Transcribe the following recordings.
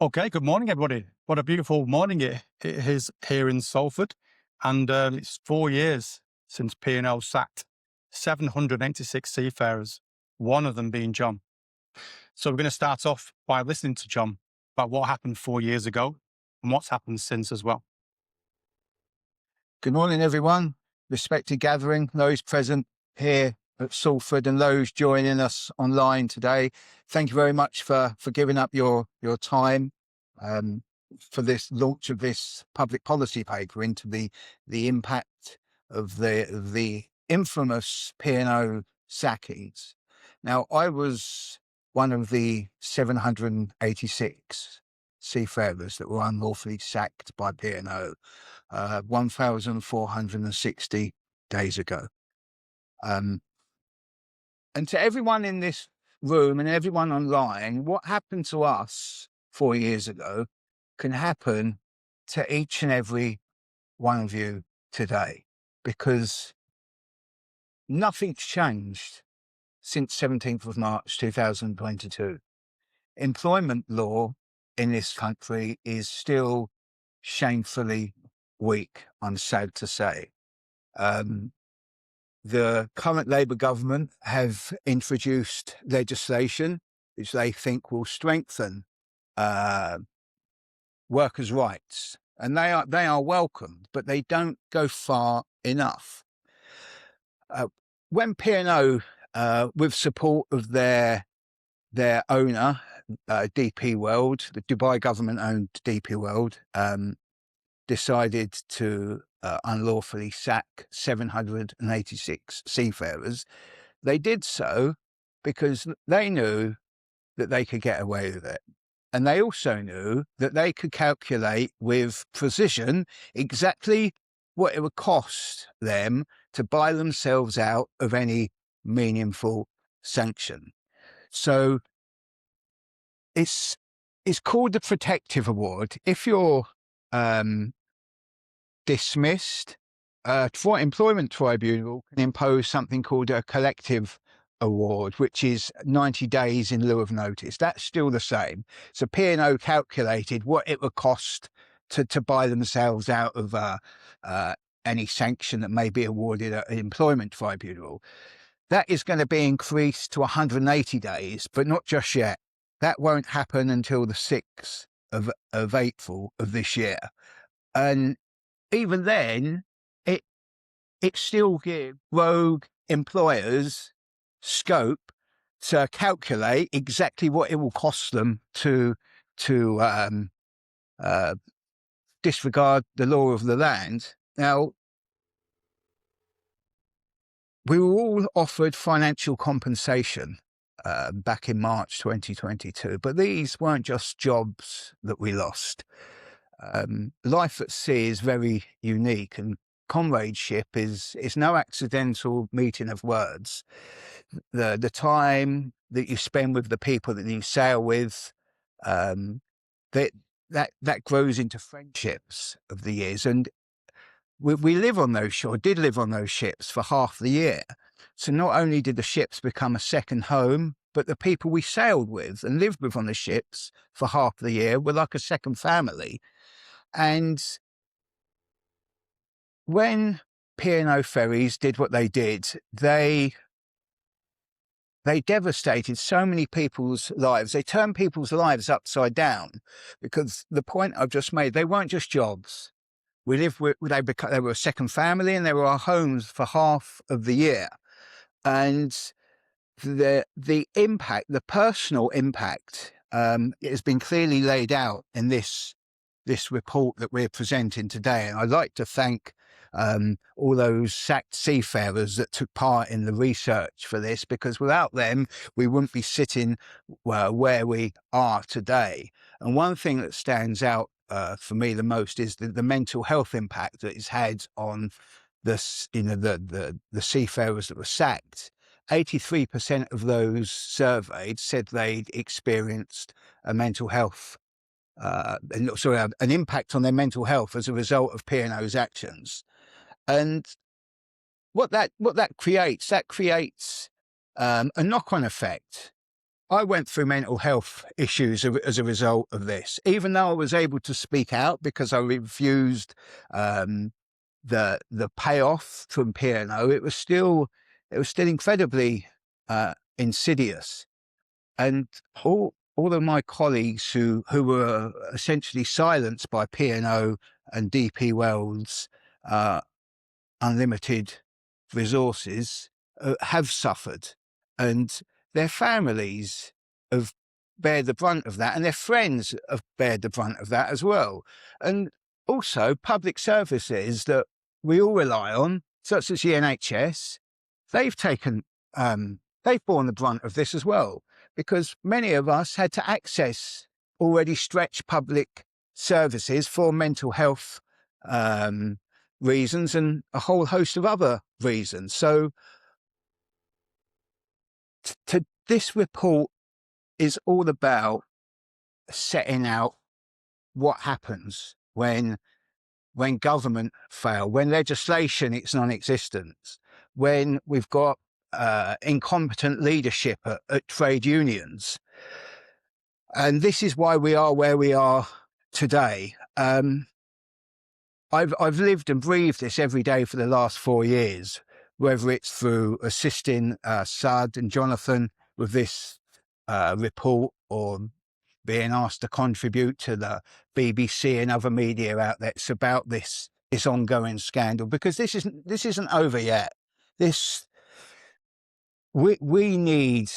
Okay, good morning, everybody. What a beautiful morning it is here in Salford. And it's 4 years since P&O sacked 786 seafarers, one of them being John. So we're going to start off by listening to John about what happened 4 years ago and what's happened since as well. Good morning, everyone. Respected gathering, those present here at Salford and those joining us online today. Thank you very much for giving up your time for this launch of this public policy paper into the impact of the infamous P&O sackings. Now, I was one of the 786 seafarers that were unlawfully sacked by P&O 1,460 days ago. And to everyone in this room and everyone online, what happened to us 4 years ago can happen to each and every one of you today, because nothing's changed since 17th of March 2022. Employment law in this country is still shamefully weak, I'm sad to say. The current Labour government have introduced legislation which they think will strengthen workers' rights, and they are welcomed, but they don't go far enough. When P&O, with support of their owner, DP World, the Dubai government-owned DP World, decided to unlawfully sack 786 seafarers, they did so because they knew that they could get away with it. And they also knew that they could calculate with precision exactly what it would cost them to buy themselves out of any meaningful sanction. So it's called the Protective Award. If you're dismissed, employment tribunal can impose something called a collective award, which is 90 days in lieu of notice. That's still the same. So P&O calculated what it would cost to buy themselves out of any sanction that may be awarded at an employment tribunal. That is going to be increased to 180 days, but not just yet. That won't happen until the 6th of April of this year. And even then, it still gives rogue employers scope to calculate exactly what it will cost them to disregard the law of the land. Now, we were all offered financial compensation back in March 2022, but these weren't just jobs that we lost. Life at sea is very unique, and comradeship is no accidental meeting of words. The time that you spend with the people that you sail with, that grows into friendships of the years. And we live on those shores, did live on those ships for half the year. So not only did the ships become a second home, but the people we sailed with and lived with on the ships for half the year were like a second family. And when P&O Ferries did what they did, they devastated so many people's lives. They turned people's lives upside down, because the point I've just made, they weren't just jobs. They were a second family, and they were our homes for half of the year. And the impact, the personal impact, has been clearly laid out in this report that we're presenting today. And I'd like to thank all those sacked seafarers that took part in the research for this, because without them, we wouldn't be sitting where we are today. And one thing that stands out for me the most is the mental health impact that it's had on the seafarers that were sacked. 83% of those surveyed said they'd experienced a mental health an impact on their mental health as a result of P&O's actions. And what that creates a knock-on effect. I went through mental health issues as a result of this, even though I was able to speak out because I refused the payoff from P&O. It was still incredibly insidious, and all of my colleagues who were essentially silenced by P&O and DP World's unlimited resources have suffered, and their families have bared the brunt of that, and their friends have bared the brunt of that as well. And also public services that we all rely on, such as the NHS, they've taken they've borne the brunt of this as well, because many of us had to access already stretched public services for mental health reasons and a whole host of other reasons. So this report is all about setting out what happens when government fail, when legislation is non-existent, when we've got incompetent leadership at trade unions. And this is why we are where we are today. I've lived and breathed this every day for the last 4 years, whether it's through assisting Sud and Jonathan with this report, or being asked to contribute to the BBC and other media outlets about this ongoing scandal, because this isn't over yet. We need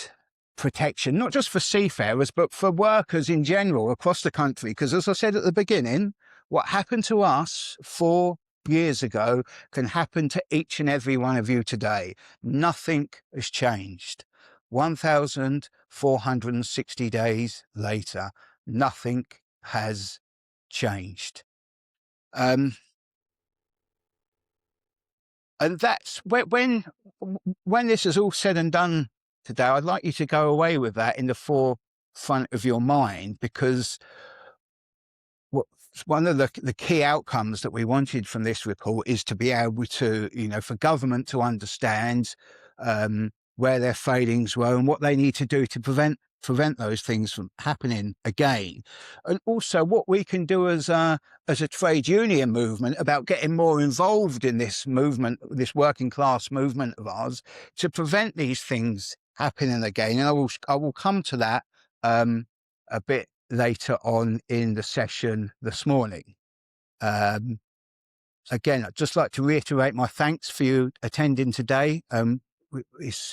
protection, not just for seafarers, but for workers in general across the country. Because as I said at the beginning, what happened to us 4 years ago can happen to each and every one of you today. Nothing has changed. 1,460 days later, nothing has changed. And that's when this is all said and done today, I'd like you to go away with that in the forefront of your mind, because one of the key outcomes that we wanted from this report is to be able to, for government to understand where their failings were and what they need to do to prevent those things from happening again, and also what we can do as a trade union movement about getting more involved in this movement, this working class movement of ours, to prevent these things happening again. And I will come to that a bit later on in the session this morning. Again, I'd just like to reiterate my thanks for you attending today.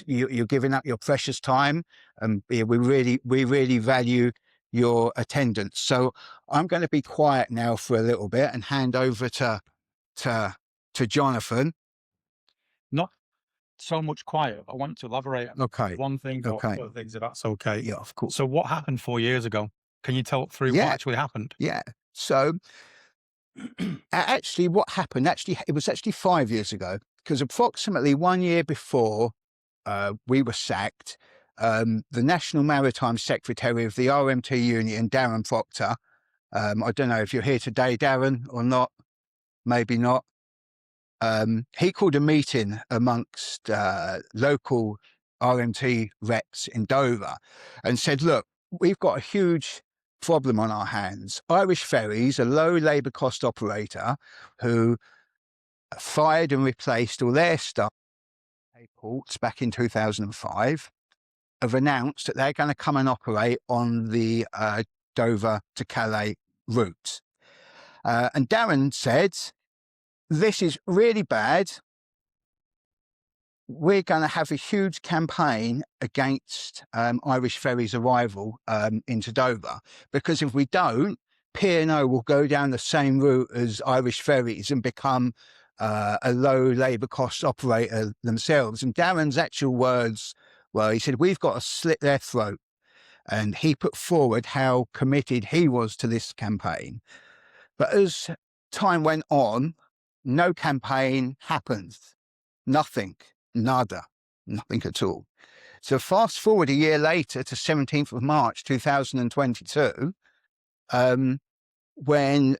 You're giving up your precious time, and we really value your attendance. So I'm going to be quiet now for a little bit and hand over to Jonathan. Not so much quiet. I want to elaborate on one thing or other things, if that's okay. Yeah, of course. So what happened 4 years ago? Can you tell through what actually happened? Yeah. So actually what happened, it was 5 years ago, because approximately 1 year before we were sacked, the National Maritime Secretary of the RMT Union, Darren Proctor, I don't know if you're here today, Darren, or not, maybe not, he called a meeting amongst local RMT reps in Dover and said, look, we've got a huge problem on our hands. Irish Ferries, a low labour cost operator who fired and replaced all their staff at ports back in 2005, have announced that they're going to come and operate on the Dover to Calais route. And Darren said, this is really bad. We're going to have a huge campaign against Irish Ferries' arrival into Dover, because if we don't, P&O will go down the same route as Irish Ferries and become a low labour cost operator themselves. And Darren's actual words were, he said, we've got to slit their throat. And he put forward how committed he was to this campaign. But as time went on, no campaign happened. Nothing. Nada. Nothing at all. So fast forward a year later to 17th of March 2022, when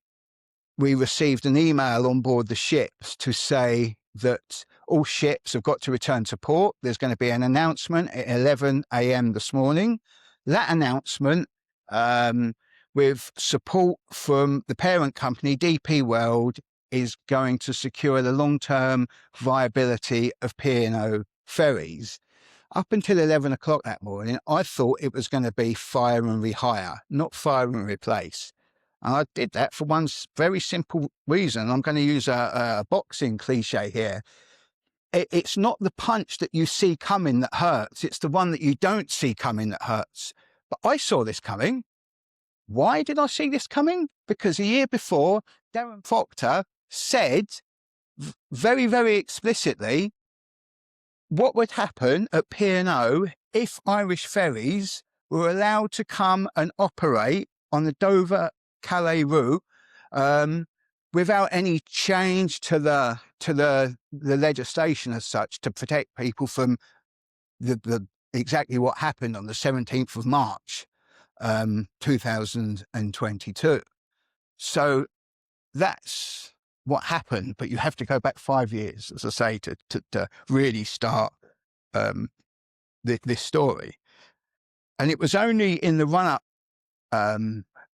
we received an email on board the ships to say that all ships have got to return to port. There's going to be an announcement at 11 a.m. this morning that announcement, with support from the parent company, DP World, is going to secure the long-term viability of P&O Ferries. Up until 11 o'clock that morning, I thought it was going to be fire and rehire, not fire and replace. And I did that for one very simple reason. I'm going to use a boxing cliche here. It's not the punch that you see coming that hurts. It's the one that you don't see coming that hurts. But I saw this coming. Why did I see this coming? Because a year before, Darren Proctor said very, very explicitly what would happen at P&O if Irish ferries were allowed to come and operate on the Dover-Calais route without any change to the legislation as such to protect people from the exactly what happened on the 17th of March 2022. So that's what happened, but you have to go back 5 years, as I say, to really start this story. And it was only in the run-up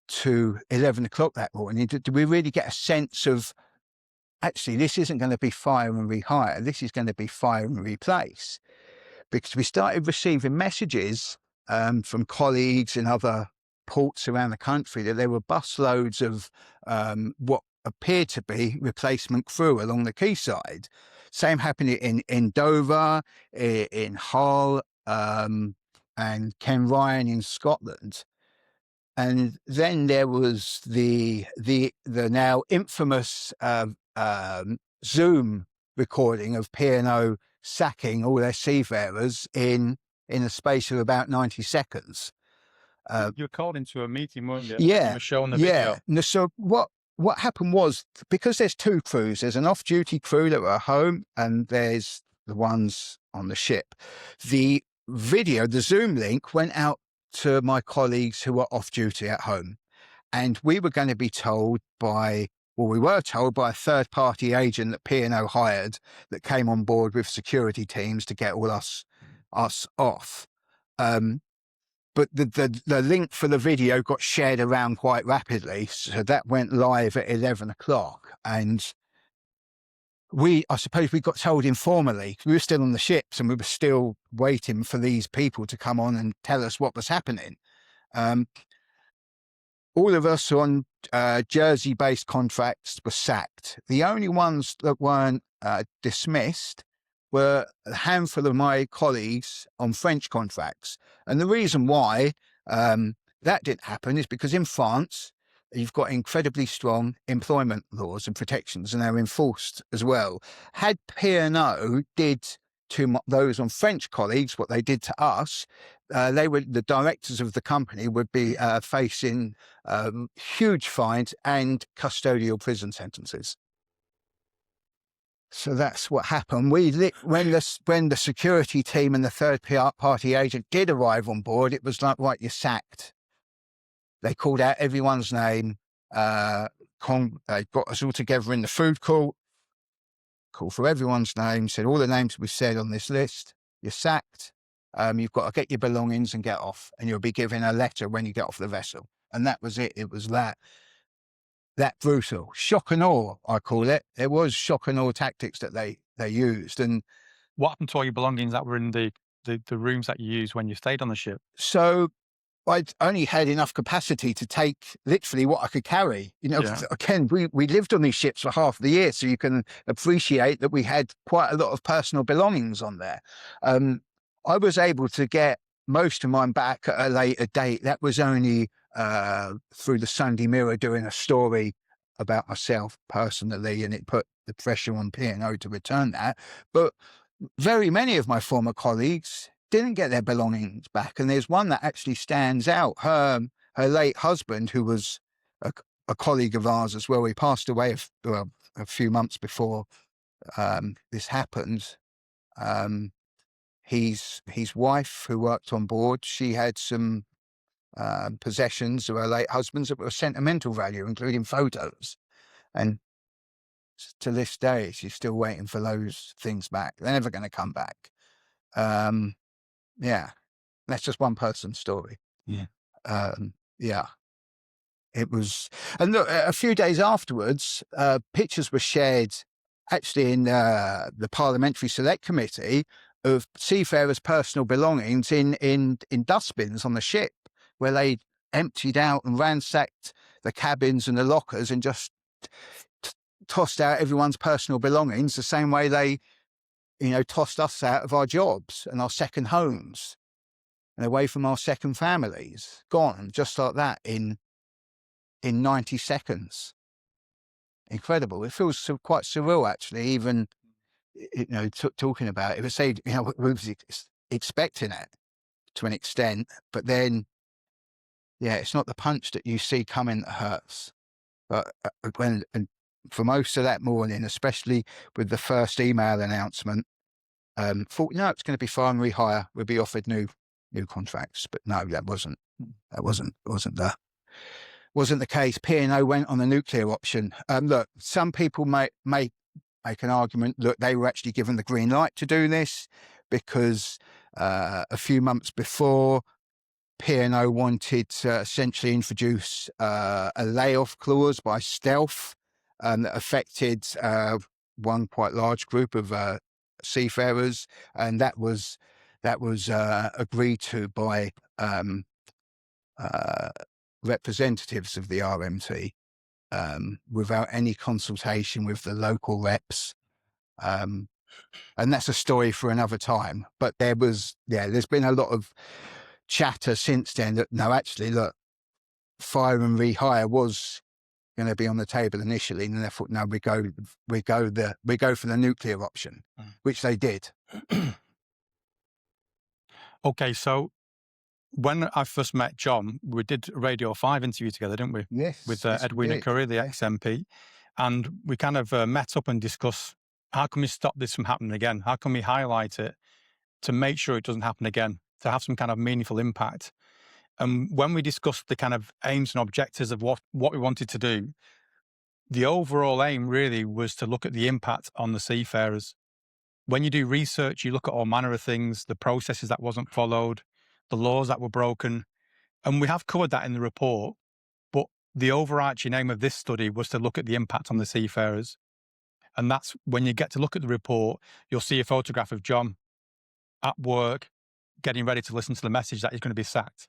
to 11 o'clock that morning did we really get a sense of, actually, this isn't going to be fire and rehire, this is going to be fire and replace. Because we started receiving messages from colleagues in other ports around the country that there were busloads of what appeared to be replacement crew along the quayside. Same happening in Dover, in Hull, and Ken Ryan in Scotland. And then there was the now infamous Zoom recording of P&O sacking all their seafarers in the space of about 90 seconds. You were called into a meeting, weren't you? Yeah. You were shown the video. No, so what happened was, because there's two crews, there's an off-duty crew that were home and there's the ones on the ship. The video, the Zoom link, went out to my colleagues who were off-duty at home. And we were going to be told we were told by a third-party agent that P&O hired that came on board with security teams to get all us off. But the link for the video got shared around quite rapidly, so that went live at 11 o'clock. And I suppose we got told informally. We were still on the ships and we were still waiting for these people to come on and tell us what was happening. All of us on Jersey-based contracts were sacked. The only ones that weren't dismissed were a handful of my colleagues on French contracts. And the reason why that didn't happen is because in France, you've got incredibly strong employment laws and protections, and they're enforced as well. Had P&O did to those on French colleagues what they did to us, the directors of the company would be facing huge fines and custodial prison sentences. So that's what happened. When the security team and the third-party agent did arrive on board, it was like, right, you're sacked. They called out everyone's name. They got us all together in the food court, called for everyone's name, said all the names we said on this list, you're sacked. You've got to get your belongings and get off, and you'll be given a letter when you get off the vessel. And that was it. It was that brutal. Shock and awe, I call it. It was shock and awe tactics that they used. And what happened to all your belongings that were in the rooms that you used when you stayed on the ship? So I'd only had enough capacity to take literally what I could carry. Again, we lived on these ships for half the year, so you can appreciate that we had quite a lot of personal belongings on there. I was able to get most of mine back at a later date. That was only through the Sunday Mirror doing a story about myself personally, and it put the pressure on P&O to return that. But very many of my former colleagues didn't get their belongings back, and there's one that actually stands out. Her late husband, who was a colleague of ours as well, he passed away a few months before this happened. His wife, who worked on board, she had some possessions of her late husband's that were sentimental value, including photos. And to this day, she's still waiting for those things back. They're never going to come back. Yeah, that's just one person's story. Yeah. Yeah, it was. And look, a few days afterwards, pictures were shared actually in the Parliamentary Select Committee of seafarers' personal belongings in dustbins on the ship, where they emptied out and ransacked the cabins and the lockers and just t- tossed out everyone's personal belongings the same way they, tossed us out of our jobs and our second homes and away from our second families. Gone just like that in 90 seconds. Incredible. It feels quite surreal, actually, even, talking about it. It was say, we was expecting it to an extent, but then, yeah, it's not the punch that you see coming that hurts. But and for most of that morning, especially with the first email announcement, thought, no, it's going to be fine, rehire, we'll be offered new contracts. But no, that wasn't the case. P&O went on the nuclear option. Look, some people may make an argument, look, they were actually given the green light to do this because a few months before, P&O wanted to essentially introduce a layoff clause by stealth that affected one quite large group of seafarers, and that was agreed to by representatives of the RMT without any consultation with the local reps. And that's a story for another time. But there's been a lot of chatter since then that no, actually, look, fire and rehire was going to be on the table initially, and then I thought, no, we go for the nuclear option, which they did. Okay, so when I first met John, we did a Radio 5 interview together, didn't we? Yes, With yes, we Edwina did. Curry, the ex-MP. And we kind of met up and discussed, how can we stop this from happening again? How can we highlight it to make sure it doesn't happen again, to have some kind of meaningful impact? And when we discussed the kind of aims and objectives of what we wanted to do, the overall aim really was to look at the impact on the seafarers. When you do research, you look at all manner of things, the processes that wasn't followed, the laws that were broken. And we have covered that in the report, but the overarching aim of this study was to look at the impact on the seafarers. And that's when you get to look at the report, you'll see a photograph of John at work, getting ready to listen to the message that he's going to be sacked,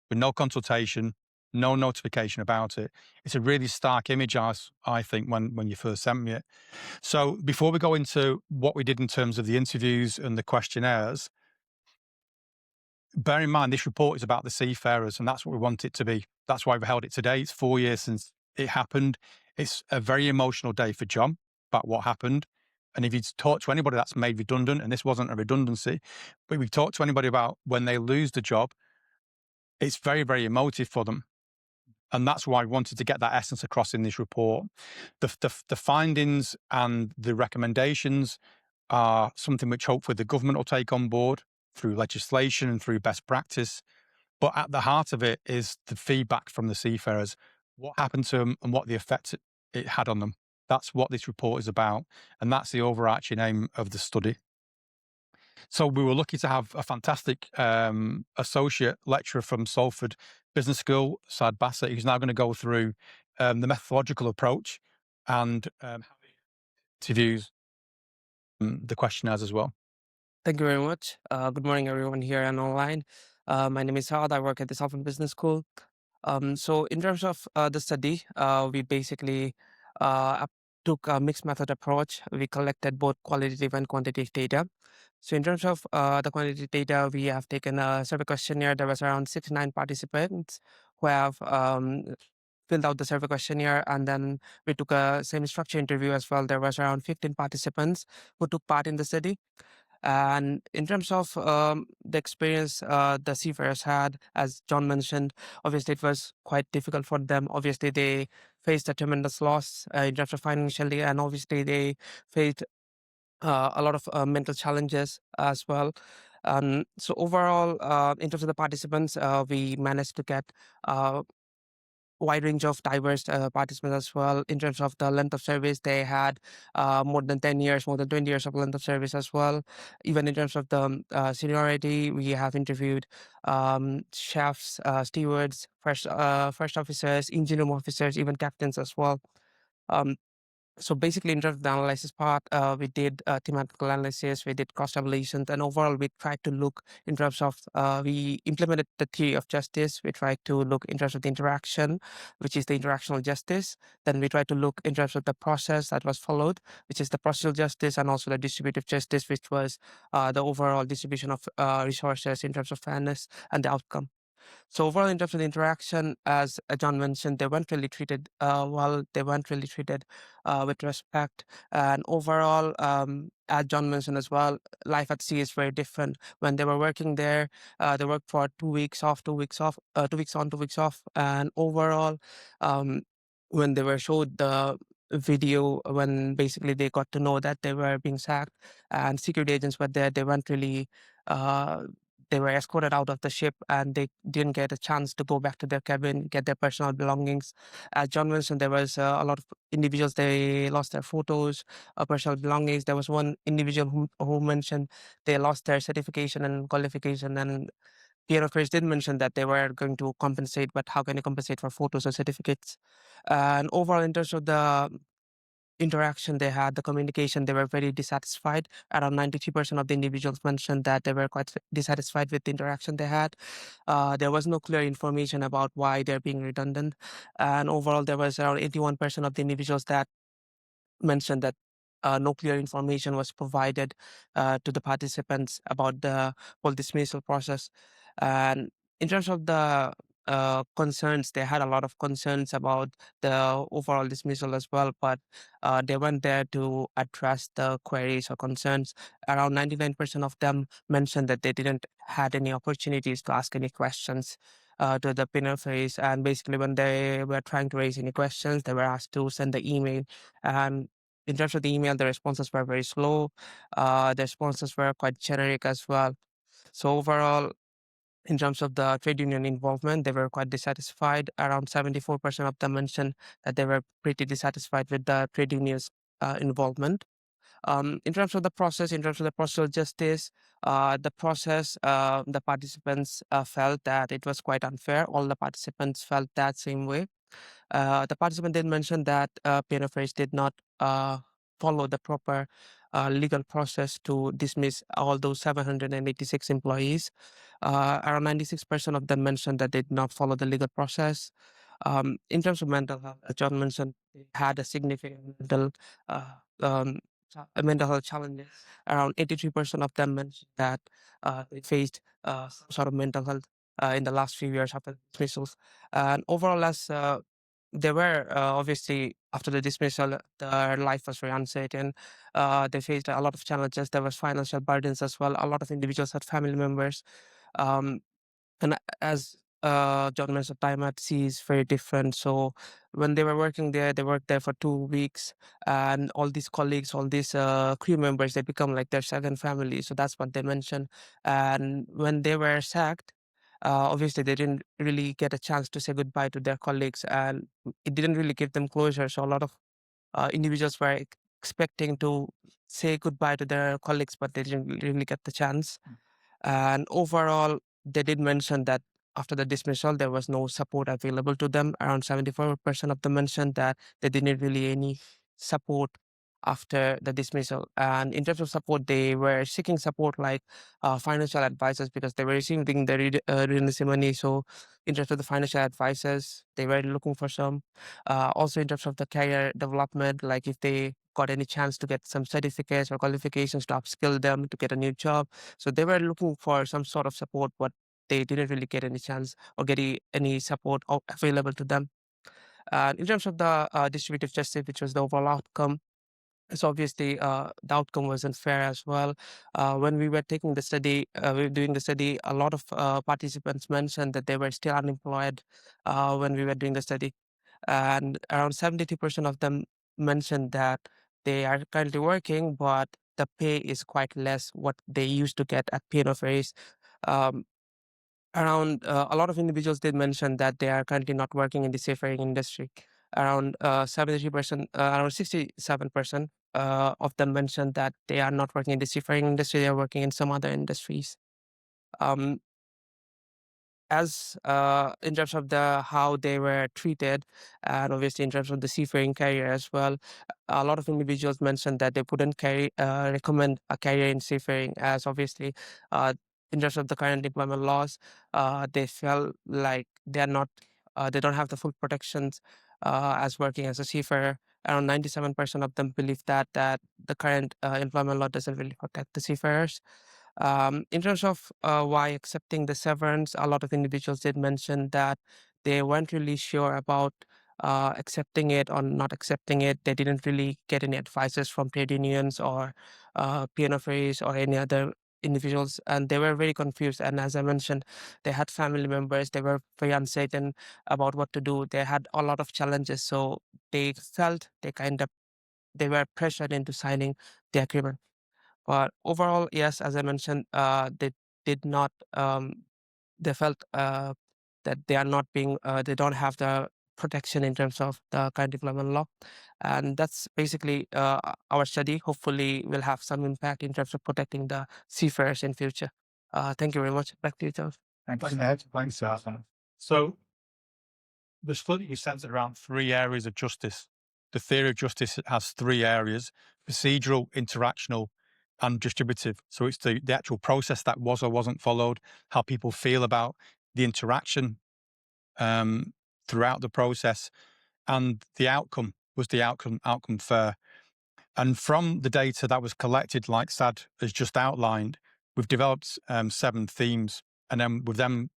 with no consultation, no notification about it. It's a really stark image, I think, when you first sent me it. So before we go into what we did in terms of the interviews and the questionnaires, bear in mind, this report is about the seafarers, and that's what we want it to be. That's why we held it today. It's 4 years since it happened. It's a very emotional day for John about what happened. And if you talk to anybody that's made redundant, and this wasn't a redundancy, but we talk to anybody about when they lose the job, it's very, very emotive for them. And that's why I wanted to get that essence across in this report. The findings and the recommendations are something which hopefully the government will take on board through legislation and through best practice. But at the heart of it is the feedback from the seafarers, what happened to them and what the effect it had on them. That's what this report is about. And that's the overarching aim of the study. So we were lucky to have a fantastic associate lecturer from Salford Business School, Sad Bassett, who's now going to go through the methodological approach and how he interviews the questionnaires as well. Thank you very much. Good morning, everyone here and online. My name is Saad. I work at the Salford Business School. So in terms of the study, we basically took a mixed method approach. We collected both qualitative and quantitative data. So in terms of the quantitative data, we have taken a survey questionnaire. There was around 69 participants who have filled out the survey questionnaire, and then we took a semi-structured interview as well. There was around 15 participants who took part in the study. And in terms of the experience the seafarers had, as John mentioned, obviously it was quite difficult for them. Obviously, they faced a tremendous loss in terms of financially, and obviously they faced a lot of mental challenges as well. So overall, in terms of the participants, we managed to get wide range of diverse participants as well. In terms of the length of service, they had more than 10 years, more than 20 years of length of service as well. Even in terms of the seniority, we have interviewed chefs, stewards, first officers, engine room officers, even captains as well. Um, so basically, in terms of the analysis part, we did thematical analysis, we did cost evaluations, and overall, we tried to look in terms of we implemented the theory of justice. We tried to look in terms of the interaction, which is the interactional justice. Then we tried to look in terms of the process that was followed, which is the procedural justice, and also the distributive justice, which was the overall distribution of resources in terms of fairness and the outcome. So overall, in terms of the interaction, as John mentioned, they weren't really treated well. They weren't really treated with respect. And overall, as John mentioned as well, life at sea is very different. When they were working there, they worked for 2 weeks off, 2 weeks off, 2 weeks on, 2 weeks off. And overall, um, when they were showed the video, when basically they got to know that they were being sacked and security agents were there, they weren't really uh, they were escorted out of the ship and they didn't get a chance to go back to their cabin, get their personal belongings. As John mentioned, there was a lot of individuals, they lost their photos, personal belongings. There was one individual who mentioned they lost their certification and qualification. And P&O Ferries did mention that they were going to compensate, but how can you compensate for photos or certificates? And overall, in terms of the interaction they had, the communication, they were very dissatisfied. Around 93% of the individuals mentioned that they were quite dissatisfied with the interaction they had. There was no clear information about why they're being redundant. And overall, there was around 81% of the individuals that mentioned that no clear information was provided to the participants about the whole dismissal process. And in terms of the concerns, they had a lot of concerns about the overall dismissal as well, but they weren't there to address the queries or concerns. Around 99% of them mentioned that they didn't had any opportunities to ask any questions to the P&O Ferries. And basically, when they were trying to raise any questions, they were asked to send the email. And in terms of the email, the responses were very slow. The responses were quite generic as well. So overall, in terms of the trade union involvement, they were quite dissatisfied. Around 74% of them mentioned that they were pretty dissatisfied with the trade unions' involvement. In terms of the process, in terms of the procedural justice, the participants felt that it was quite unfair. All the participants felt that same way. The participant did mention that P&O Ferries did not follow the proper legal process to dismiss all those 786 employees. Around 96% of them mentioned that they did not follow the legal process. In terms of mental health, as John mentioned, they had a significant uh, um, mental health challenges. Around 83% of them mentioned that they faced some sort of mental health in the last few years after dismissals. And overall, as they were obviously after the dismissal, their life was very uncertain. They faced a lot of challenges. There was financial burdens as well. A lot of individuals had family members. Um, and as John mentioned, time at sea is very different. So when they were working there, they worked there for 2 weeks, and all these colleagues, all these crew members, they become like their second family. So that's what they mentioned. And when they were sacked, obviously they didn't really get a chance to say goodbye to their colleagues, and it didn't really give them closure. So a lot of individuals were expecting to say goodbye to their colleagues, but they didn't really get the chance. And overall, they did mention that after the dismissal, there was no support available to them. Around 74% of them mentioned that they didn't really any support after the dismissal. And in terms of support, they were seeking support like financial advisors because they were receiving the redundancy money. So in terms of the financial advisors, they were looking for some. Also in terms of the career development, like if they got any chance to get some certificates or qualifications to upskill them to get a new job. So they were looking for some sort of support, but they didn't really get any chance or get any support available to them. In terms of the distributive justice, which was the overall outcome, so obviously the outcome wasn't fair as well. When we were taking the study, we were doing the study, a lot of participants mentioned that they were still unemployed when we were doing the study. And around 72% of them mentioned that they are currently working, but the pay is quite less what they used to get at P&O Ferries. Um, around a lot of individuals did mention that they are currently not working in the seafaring industry. Around 73%, around 67% of them mentioned that they are not working in the seafaring industry, they are working in some other industries. Um, as in terms of the how they were treated, and obviously in terms of the seafaring career as well, a lot of individuals mentioned that they wouldn't recommend a career in seafaring, as obviously uh, in terms of the current employment laws, they felt like they don't have the full protections as working as a seafarer. Around 97% of them believe that the current employment law doesn't really protect the seafarers. In terms of why accepting the severance, a lot of individuals did mention that they weren't really sure about accepting it or not accepting it. They didn't really get any advices from trade unions or P&O Ferries or any other individuals, and they were very confused. And as I mentioned, they had family members. They were very uncertain about what to do. They had a lot of challenges, so they felt they were pressured into signing the agreement. But overall, yes, as I mentioned, they did not, they felt that they are not being, they don't have the protection in terms of the current employment law. And that's basically our study. Hopefully, will have some impact in terms of protecting the seafarers in future. Thank you very much. Back to you, Charles. Thanks, Ed. Thanks, Arthur. So the study is centered around three areas of justice. The theory of justice has three areas: procedural, interactional, and distributive. So it's the actual process that was or wasn't followed, how people feel about the interaction throughout the process, and the outcome. Was the outcome fair? And from the data that was collected, like Sad has just outlined, we've developed 7 themes, and then with them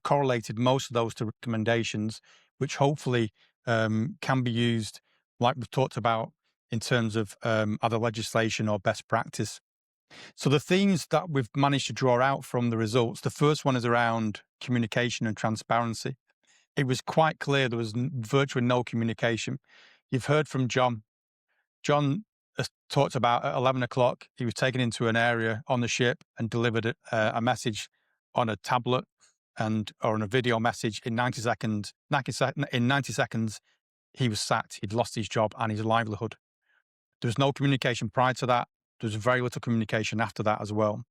correlated most of those to recommendations, which hopefully can be used, like we've talked about, in terms of other legislation or best practice. So the themes that we've managed to draw out from the results, the first one is around communication and transparency. It was quite clear there was virtually no communication. You've heard from John. John has talked about at 11 o'clock, he was taken into an area on the ship and delivered a message on a tablet or on a video message in 90 seconds. In 90 seconds, he was sacked. He'd lost his job and his livelihood. There was no communication prior to that. There was very little communication after that as well.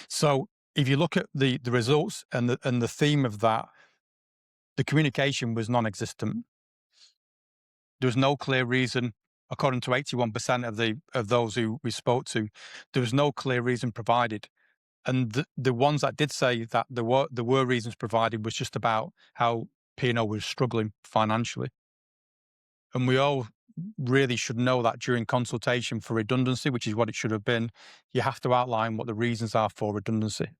So if you look at the results and the theme of that, the communication was non-existent. There was no clear reason. According to 81% of those who we spoke to, there was no clear reason provided. And the ones that did say that there were reasons provided was just about how P&O was struggling financially. And we all really should know that during consultation for redundancy, which is what it should have been, you have to outline what the reasons are for redundancy.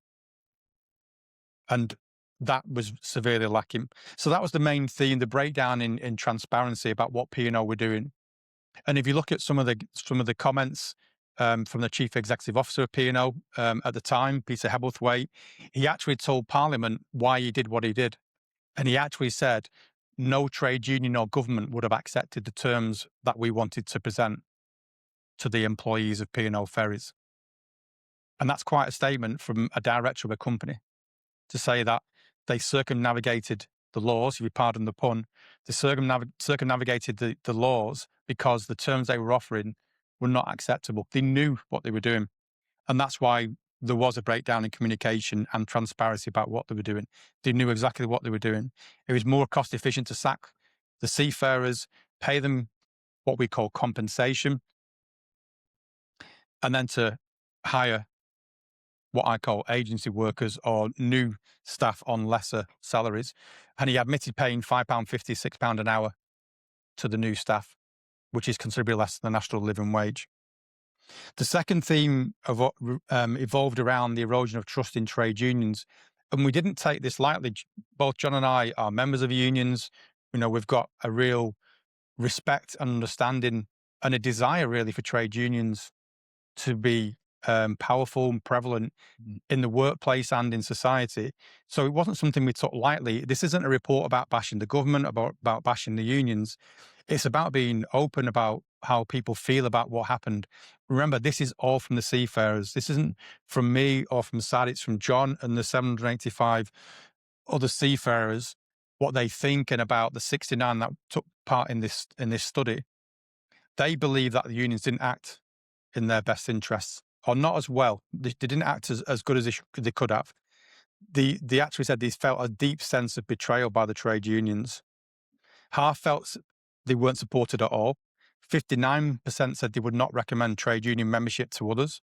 And that was severely lacking. So that was the main theme, the breakdown in transparency about what P&O were doing. And if you look at some of the comments from the Chief Executive Officer of P&O at the time, Peter Hebblethwaite, he actually told Parliament why he did what he did. And he actually said no trade union or government would have accepted the terms that we wanted to present to the employees of P&O Ferries. And that's quite a statement from a director of a company to say that they circumnavigated the laws, if you pardon the pun, they circumnavigated the laws because the terms they were offering were not acceptable. They knew what they were doing. And that's why there was a breakdown in communication and transparency about what they were doing. They knew exactly what they were doing. It was more cost efficient to sack the seafarers, pay them what we call compensation, and then to hire what I call agency workers or new staff on lesser salaries. And he admitted paying £5.50, £6 an hour to the new staff, which is considerably less than the national living wage. The second theme evolved around the erosion of trust in trade unions. And we didn't take this lightly. Both John and I are members of unions. We've got a real respect and understanding and a desire really for trade unions to be powerful and prevalent in the workplace and in society. So it wasn't something we took lightly. This isn't a report about bashing the government, about bashing the unions. It's about being open about how people feel about what happened. Remember, this is all from the seafarers. This isn't from me or from SAD. It's from John and the 785 other seafarers, what they think, and about the 69 that took part in this study. They believe that the unions didn't act in their best interests, or not as well. They didn't act as good as they could have. They actually said they felt a deep sense of betrayal by the trade unions. Half felt they weren't supported at all. 59% said they would not recommend trade union membership to others.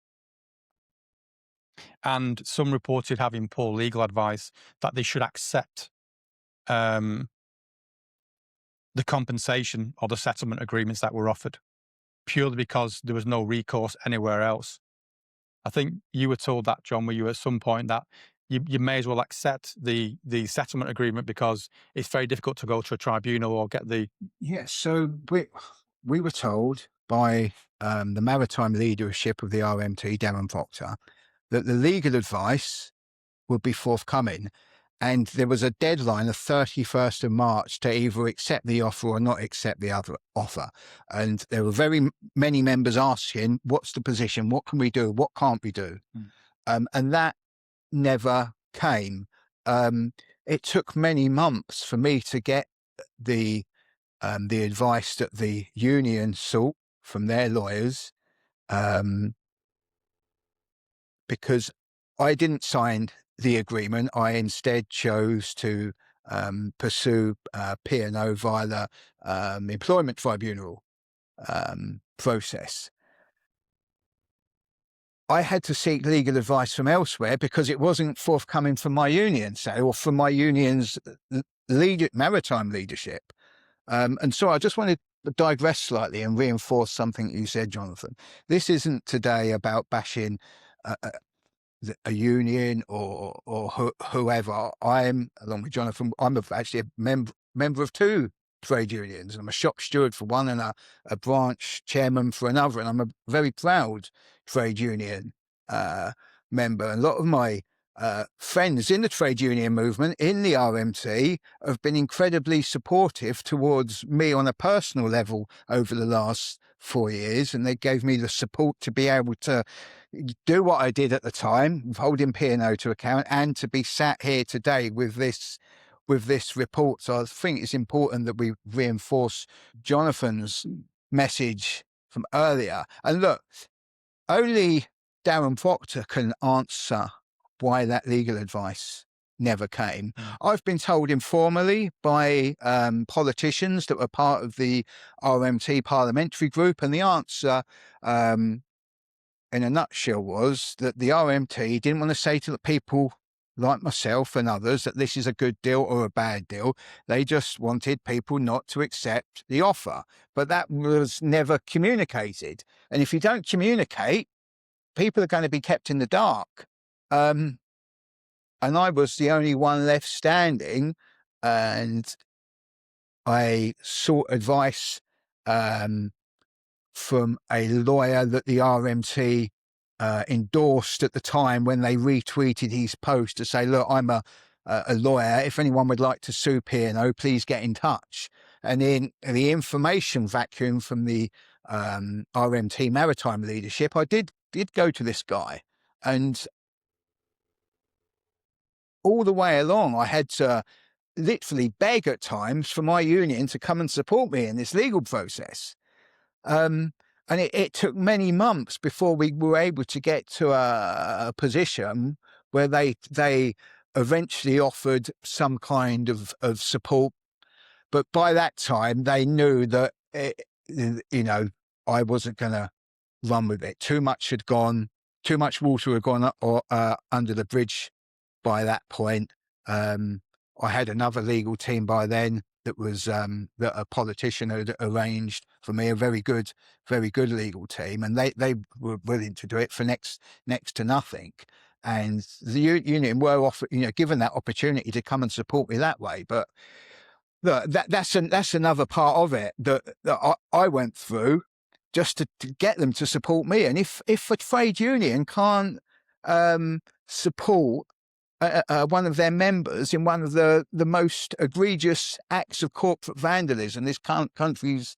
And some reported having poor legal advice that they should accept the compensation or the settlement agreements that were offered, purely because there was no recourse anywhere else. I think you were told that, John, were you at some point, that you may as well accept the settlement agreement because it's very difficult to go to a tribunal or get the... Yes, so we were told by the maritime leadership of the RMT, Darren Proctor, that the legal advice would be forthcoming. And there was a deadline of 31st of March to either accept the offer or not accept the other offer. And there were very many members asking, what's the position? What can we do? What can't we do? And that never came. It took many months for me to get the advice that the union sought from their lawyers, because I didn't sign the agreement. I instead chose to pursue P&O via the employment tribunal process. I had to seek legal advice from elsewhere because it wasn't forthcoming from my union, say, or from my union's maritime leadership. And so I just wanted to digress slightly and reinforce something you said, Jonathan. This isn't today about bashing a union or whoever. I'm, along with Jonathan, I'm actually a member of two trade unions. I'm a shop steward for one and a branch chairman for another, and I'm a very proud trade union member. And a lot of my friends in the trade union movement, in the RMT, have been incredibly supportive towards me on a personal level over the last 4 years, and they gave me the support to be able to do what I did at the time, holding P&O to account, and to be sat here today with this report. So I think it's important that we reinforce Jonathan's message from earlier. And look, only Darren Proctor can answer why that legal advice never came. I've been told informally by politicians that were part of the RMT parliamentary group, and the answer in a nutshell was that the RMT didn't want to say to the people like myself and others that this is a good deal or a bad deal. They just wanted people not to accept the offer. But that was never communicated. And if you don't communicate, people are going to be kept in the dark. And I was the only one left standing, and I sought advice from a lawyer that the RMT endorsed at the time when they retweeted his post to say, look, I'm a lawyer. If anyone would like to sue P&O, please get in touch. And in the information vacuum from the RMT maritime leadership, I did go to this guy. And all the way along, I had to literally beg at times for my union to come and support me in this legal process. And it took many months before we were able to get to a position where they eventually offered some kind of support. But by that time, they knew that, I wasn't going to run with it. Too much water had gone under the bridge by that point. I had another legal team by then that was that a politician had arranged for me, a very good legal team, and they were willing to do it for next to nothing. And the union were offered, given that opportunity to come and support me that way. But look, that's another part of it that I went through just to get them to support me. And if a trade union can't support one of their members in one of the most egregious acts of corporate vandalism this country's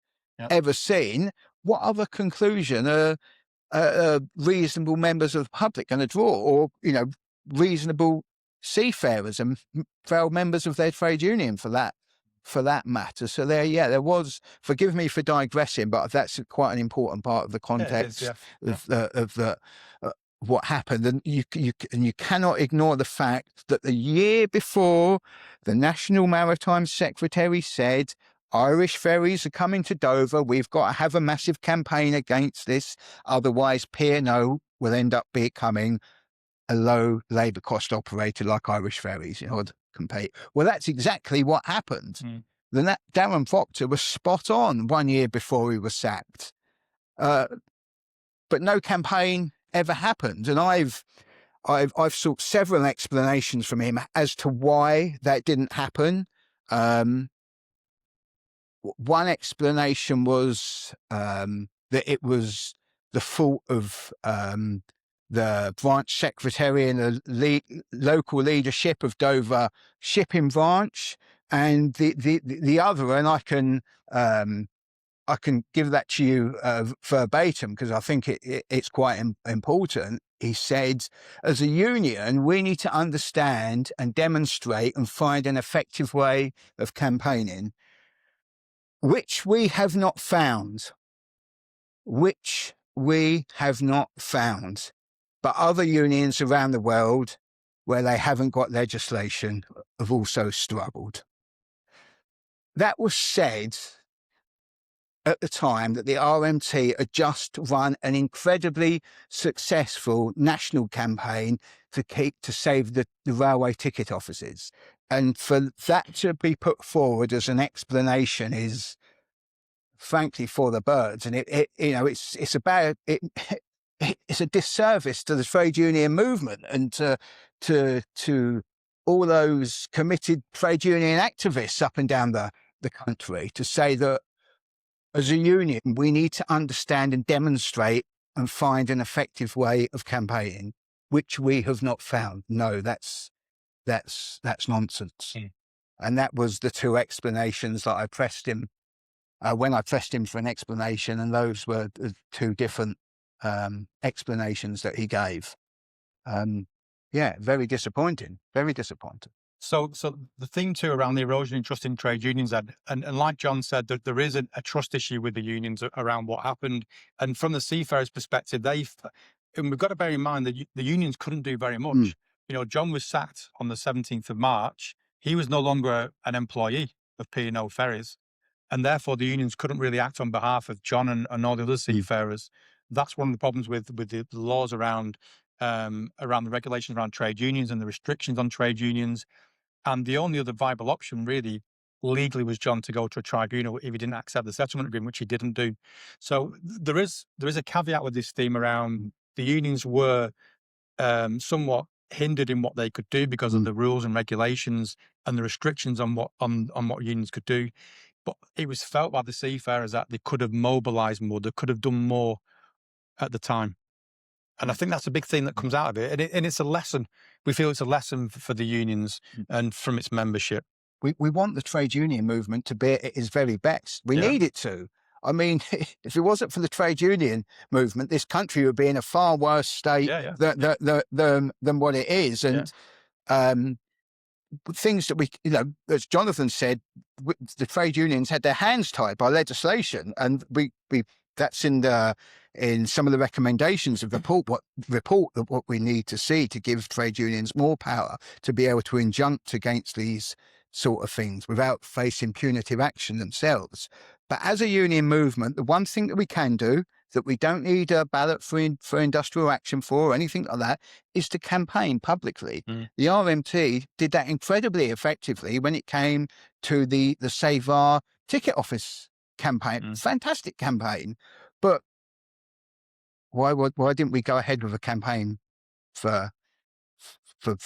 ever seen, what other conclusion are reasonable members of the public going to draw, or reasonable seafarers and fellow members of their trade union for that matter? So there was. Forgive me for digressing, but that's quite an important part of the context of the what happened. And you cannot ignore the fact that the year before, the National Maritime Secretary said, Irish ferries are coming to Dover. We've got to have a massive campaign against this. Otherwise, P&O will end up becoming a low labour cost operator like Irish ferries in order to compete. Well, that's exactly what happened. Darren Proctor was spot on 1 year before he was sacked. But no campaign ever happened. And I've sought several explanations from him as to why that didn't happen. One explanation was that it was the fault of the branch secretary and the local leadership of Dover shipping branch, and the other, and I can give that to you verbatim because I think it's quite important. He said, as a union, we need to understand and demonstrate and find an effective way of campaigning, which we have not found. But other unions around the world where they haven't got legislation have also struggled. That was said at the time that the RMT had just run an incredibly successful national campaign to save the railway ticket offices. And for that to be put forward as an explanation is frankly for the birds. And it's a disservice to the trade union movement and to all those committed trade union activists up and down the country to say that as a union, we need to understand and demonstrate and find an effective way of campaigning, which we have not found. No, that's nonsense. And that was the two explanations that I pressed him when I pressed him for an explanation, and those were the two different explanations that he gave. Very disappointing. Very disappointing. So the thing too around the erosion in trust in trade unions, and like John said, there is a trust issue with the unions around what happened. And from the seafarers' perspective, and we've got to bear in mind that the unions couldn't do very much. John was sacked on the 17th of March. He was no longer an employee of P&O Ferries, and therefore the unions couldn't really act on behalf of John and all the other seafarers. That's one of the problems with the laws around the regulations around trade unions and the restrictions on trade unions. And the only other viable option really legally was John to go to a tribunal if he didn't accept the settlement agreement, which he didn't do. So there is a caveat with this theme around the unions were somewhat hindered in what they could do because of the rules and regulations and the restrictions on what unions could do. But it was felt by the seafarers that they could have mobilised more, they could have done more at the time. And I think that's a big thing that comes out of it. And it's a lesson. We feel it's a lesson for the unions and from its membership. We want the trade union movement to be at its very best. We need it to. I mean, if it wasn't for the trade union movement, this country would be in a far worse state than what it is. And things that we, as Jonathan said, the trade unions had their hands tied by legislation, and we that's in some of the recommendations of the report of what we need to see to give trade unions more power to be able to injunct against these sort of things without facing punitive action themselves. But as a union movement, the one thing that we can do, that we don't need a ballot for industrial action for or anything like that, is to campaign publicly. The RMT did that incredibly effectively when it came to the Savar ticket office campaign. Fantastic campaign. But why didn't we go ahead with a campaign for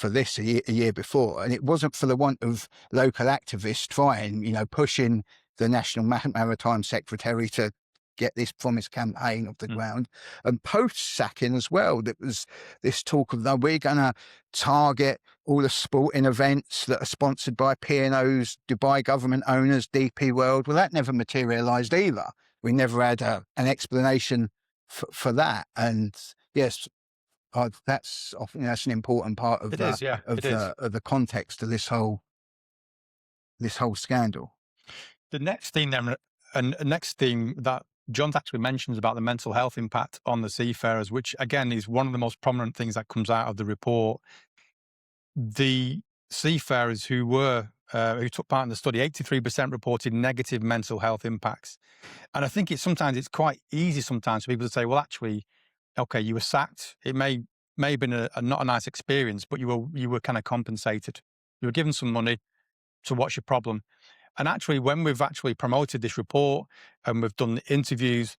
this a year before? And it wasn't for the want of local activists trying, pushing the National Maritime Secretary to get this promised campaign off the ground. And post-sacking as well, there was this talk of, we're going to target all the sporting events that are sponsored by P&O's Dubai government owners, DP World. Well, that never materialised either. we never had an explanation for that. And yes, I think that's an important part of It is, yeah, it is. the context of this whole scandal. The next theme then, and next theme that John actually mentions about the mental health impact on the seafarers, which again is one of the most prominent things that comes out of the report. The seafarers who took part in the study, 83% reported negative mental health impacts. And I think sometimes it's quite easy sometimes for people to say, well, actually, okay, you were sacked. It may have been not a nice experience, but you were kind of compensated. You were given some money. So what's your problem? And actually, when we've actually promoted this report and we've done the interviews,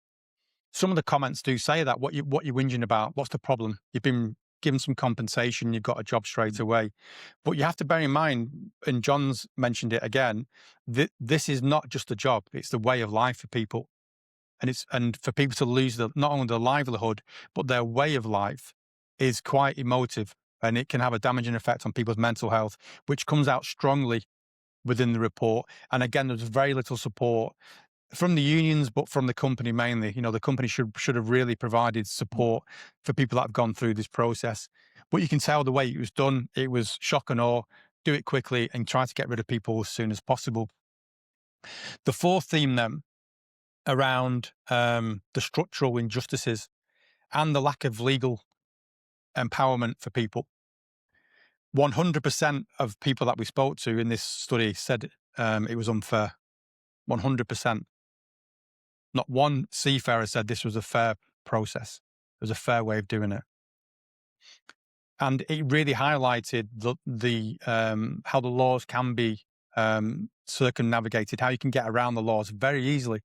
some of the comments do say that what you're whinging about, what's the problem? You've been given some compensation, you've got a job straight away. But you have to bear in mind, and John's mentioned it again, this is not just a job, it's the way of life for people. And for people to lose not only their livelihood, but their way of life is quite emotive, and it can have a damaging effect on people's mental health, which comes out strongly within the report. And again, there's very little support from the unions, but from the company mainly. The company should have really provided support for people that have gone through this process. But you can tell the way it was done, it was shock and awe, do it quickly and try to get rid of people as soon as possible. The fourth theme then, around the structural injustices and the lack of legal empowerment for people. 100% of people that we spoke to in this study said it was unfair. 100%. Not one seafarer said this was a fair process. It was a fair way of doing it. And it really highlighted the how the laws can be circumnavigated, how you can get around the laws very easily.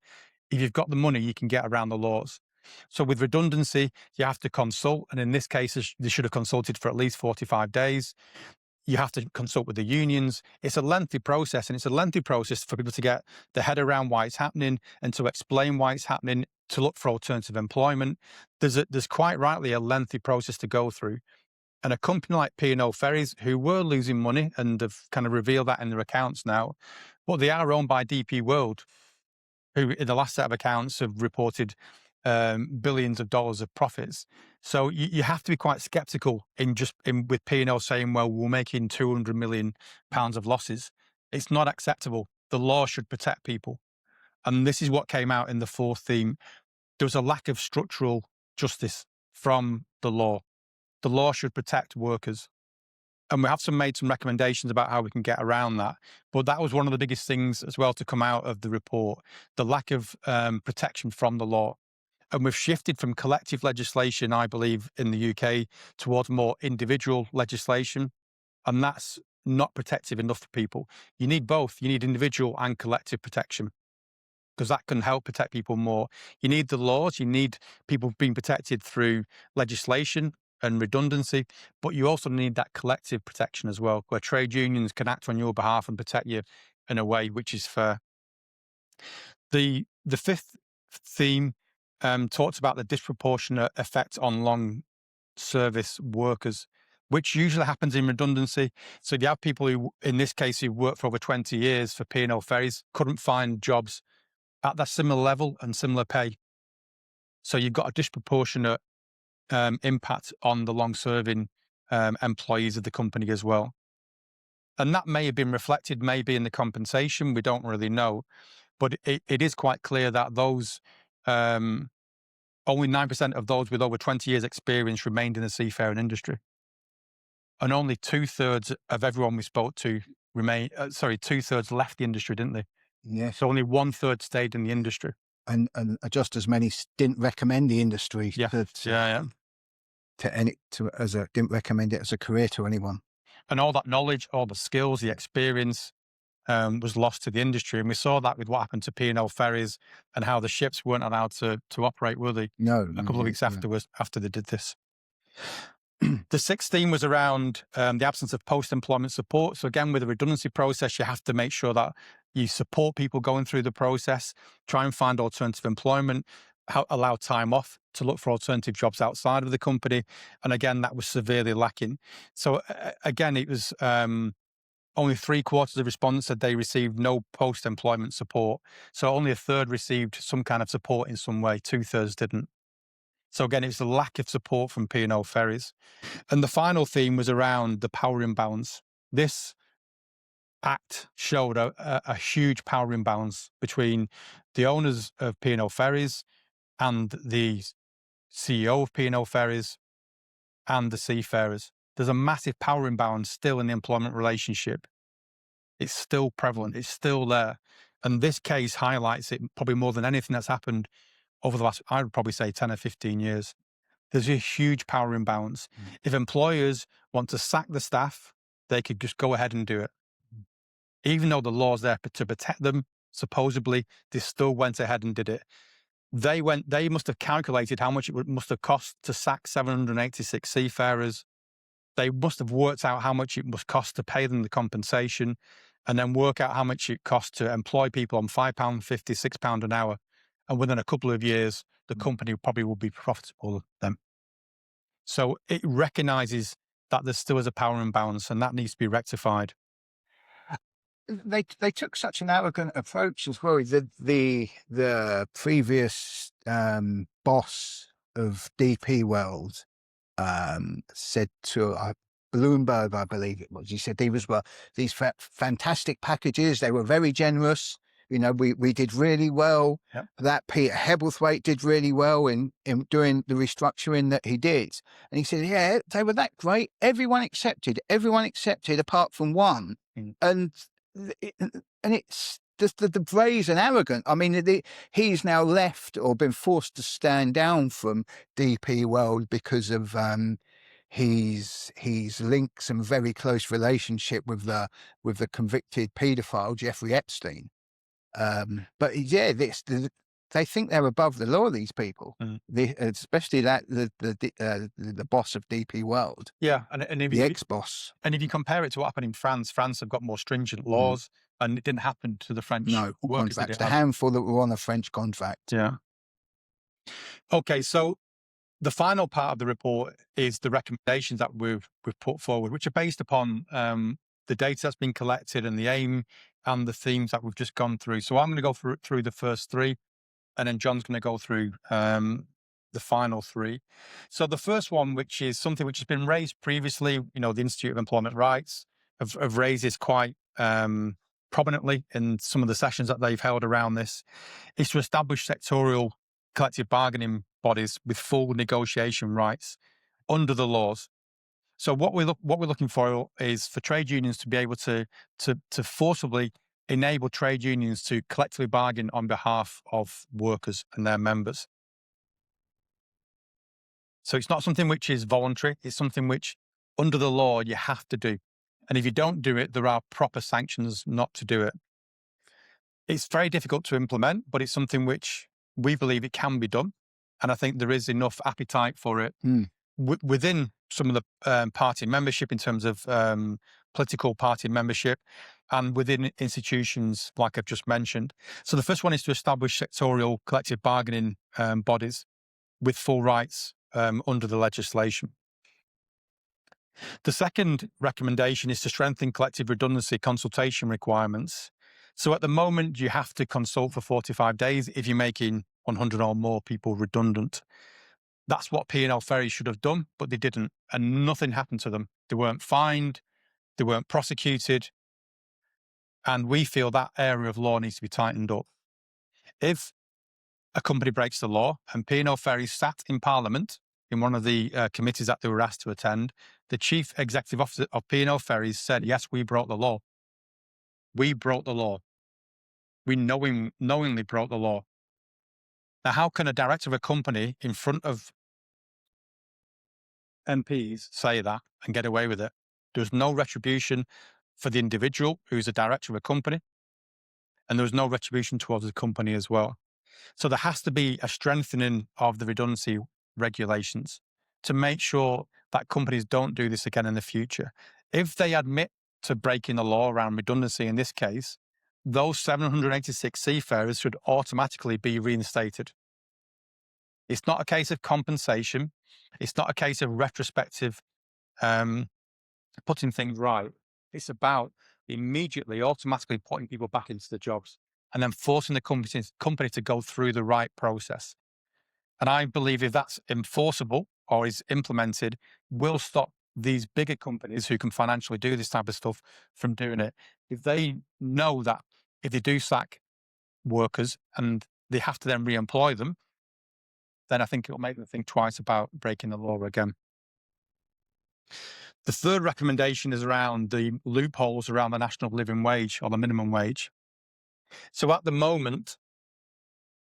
If you've got the money, you can get around the laws. So with redundancy, you have to consult. And in this case, they should have consulted for at least 45 days. You have to consult with the unions. It's a lengthy process, and it's a lengthy process for people to get their head around why it's happening and to explain why it's happening, to look for alternative employment. There's quite rightly a lengthy process to go through. And a company like P&O Ferries, who were losing money and have kind of revealed that in their accounts now, but they are owned by DP World, who in the last set of accounts have reported billions of dollars of profits. So you have to be quite skeptical with P&O saying, well, we're making £200 million of losses. It's not acceptable. The law should protect people. And this is what came out in the fourth theme. There was a lack of structural justice from the law. The law should protect workers. And we have made some recommendations about how we can get around that. But that was one of the biggest things as well to come out of the report, the lack of protection from the law. And we've shifted from collective legislation, I believe, in the UK towards more individual legislation. And that's not protective enough for people. You need both. You need individual and collective protection, because that can help protect people more. You need the laws. You need people being protected through legislation and redundancy, but you also need that collective protection as well, where trade unions can act on your behalf and protect you in a way which is fair. The fifth theme talks about the disproportionate effect on long service workers, which usually happens in redundancy. So you have people who, in this case, who worked for over 20 years for P&O Ferries, couldn't find jobs at that similar level and similar pay. So you've got a disproportionate impact on the long-serving employees of the company as well. And that may have been reflected maybe in the compensation. We don't really know. But it is quite clear that those only 9% of those with over 20 years experience remained in the seafaring industry. And only 2/3 of everyone we spoke to two-thirds left the industry, didn't they? Yes. So only 1/3 stayed in the industry. And just as many didn't recommend the industry didn't recommend it as a career to anyone. And all that knowledge, all the skills, the experience was lost to the industry. And we saw that with what happened to P&O Ferries and how the ships weren't allowed to operate, were they? No. A couple of weeks after they did this. The sixth theme was around the absence of post-employment support. So again, with the redundancy process, you have to make sure that you support people going through the process, try and find alternative employment, allow time off to look for alternative jobs outside of the company. And again, that was severely lacking. So again, it was only 3/4 of respondents said they received no post-employment support. So only a third received some kind of support in some way. 2/3 didn't. So again, it's the lack of support from P&O Ferries. And the final theme was around the power imbalance. This act showed a huge power imbalance between the owners of P&O Ferries and the CEO of P&O Ferries and the seafarers. There's a massive power imbalance still in the employment relationship. It's still prevalent. It's still there. And this case highlights it probably more than anything that's happened over the last, I would probably say 10 or 15 years. There's a huge power imbalance. If employers want to sack the staff, they could just go ahead and do it. Even though the law's there to protect them, supposedly, they still went ahead and did it. They must have calculated how much it must have cost to sack 786 seafarers. They must have worked out how much it must cost to pay them the compensation, and then work out how much it costs to employ people on £5.50, £6 an hour. And within a couple of years, the company probably will be profitable then. So it recognizes that there still is a power imbalance, and that needs to be rectified. They took such an arrogant approach as well. The previous boss of DP World said to Bloomberg, I believe it was, he said these were fantastic packages. They were very generous. You know, we did really well. Yep. That Peter Hebblethwaite did really well in doing the restructuring that he did. And he said, yeah, they were that great. Everyone accepted apart from one. And it's just the brazen arrogant. I mean, he's now left or been forced to stand down from DP World because of his links and very close relationship with the convicted paedophile Jeffrey Epstein. But yeah, they think they're above the law. These people, especially the boss of DP World. Yeah, and the ex-boss. And if you compare it to what happened in France, France have got more stringent laws, and it didn't happen to the French workers. Contracts. The handful that were on a French contract. Yeah. Okay, so the final part of the report is the recommendations that we've put forward, which are based upon the data that's been collected and the aim and the themes that we've just gone through. So I'm going to go through the first three, and then John's going to go through the final three. So the first one, which is something which has been raised previously, you know, the Institute of Employment Rights have raised this quite prominently in some of the sessions that they've held around this, is to establish sectorial collective bargaining bodies with full negotiation rights under the laws. So what we're looking for is for trade unions to be able to forcibly enable trade unions to collectively bargain on behalf of workers and their members. So it's not something which is voluntary. It's something which, under the law, you have to do. And if you don't do it, there are proper sanctions not to do it. It's very difficult to implement, but it's something which we believe it can be done. And I think there is enough appetite for it within some of the party membership, in terms of political party membership, and within institutions like I've just mentioned. So the first one is to establish sectorial collective bargaining bodies with full rights under the legislation. The second recommendation is to strengthen collective redundancy consultation requirements. So at the moment, you have to consult for 45 days if you're making 100 or more people redundant. That's what P&O Ferries should have done, but they didn't, and nothing happened to them. They weren't fined, they weren't prosecuted, and we feel that area of law needs to be tightened up. If a company breaks the law, and P&O Ferries sat in Parliament in one of the committees that they were asked to attend, the Chief Executive Officer of P&O Ferries said, yes, we broke the law. We broke the law. We knowingly broke the law. Now, how can a director of a company in front of MPs say that and get away with it? There's no retribution for the individual who's a director of a company, and there's no retribution towards the company as well. So there has to be a strengthening of the redundancy regulations to make sure that companies don't do this again in the future. If they admit to breaking the law around redundancy in this case, those 786 seafarers should automatically be reinstated. It's not a case of compensation. It's not a case of retrospective putting things right. It's about immediately, automatically putting people back into the jobs and then forcing the company to go through the right process. And I believe if that's enforceable or is implemented, will stop these bigger companies who can financially do this type of stuff from doing it. If they know that if they do sack workers and they have to then re-employ them, then I think it'll make them think twice about breaking the law again. The third recommendation is around the loopholes around the national living wage or the minimum wage. So at the moment,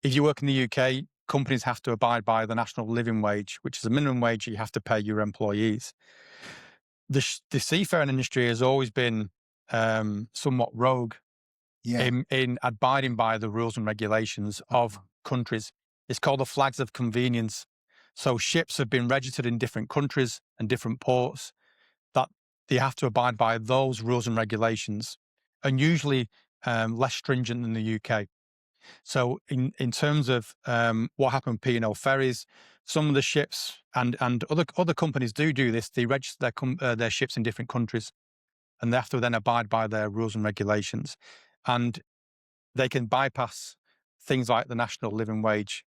if you work in the UK, companies have to abide by the national living wage, which is a minimum wage you have to pay your employees. The seafaring industry has always been somewhat rogue in abiding by the rules and regulations of countries. It's called the flags of convenience. So ships have been registered in different countries and different ports that they have to abide by those rules and regulations, and usually less stringent than the UK. So in terms of what happened with P&O Ferries, some of the ships and other companies do this. They register their ships in different countries, and they have to then abide by their rules and regulations. And they can bypass things like the national living wage.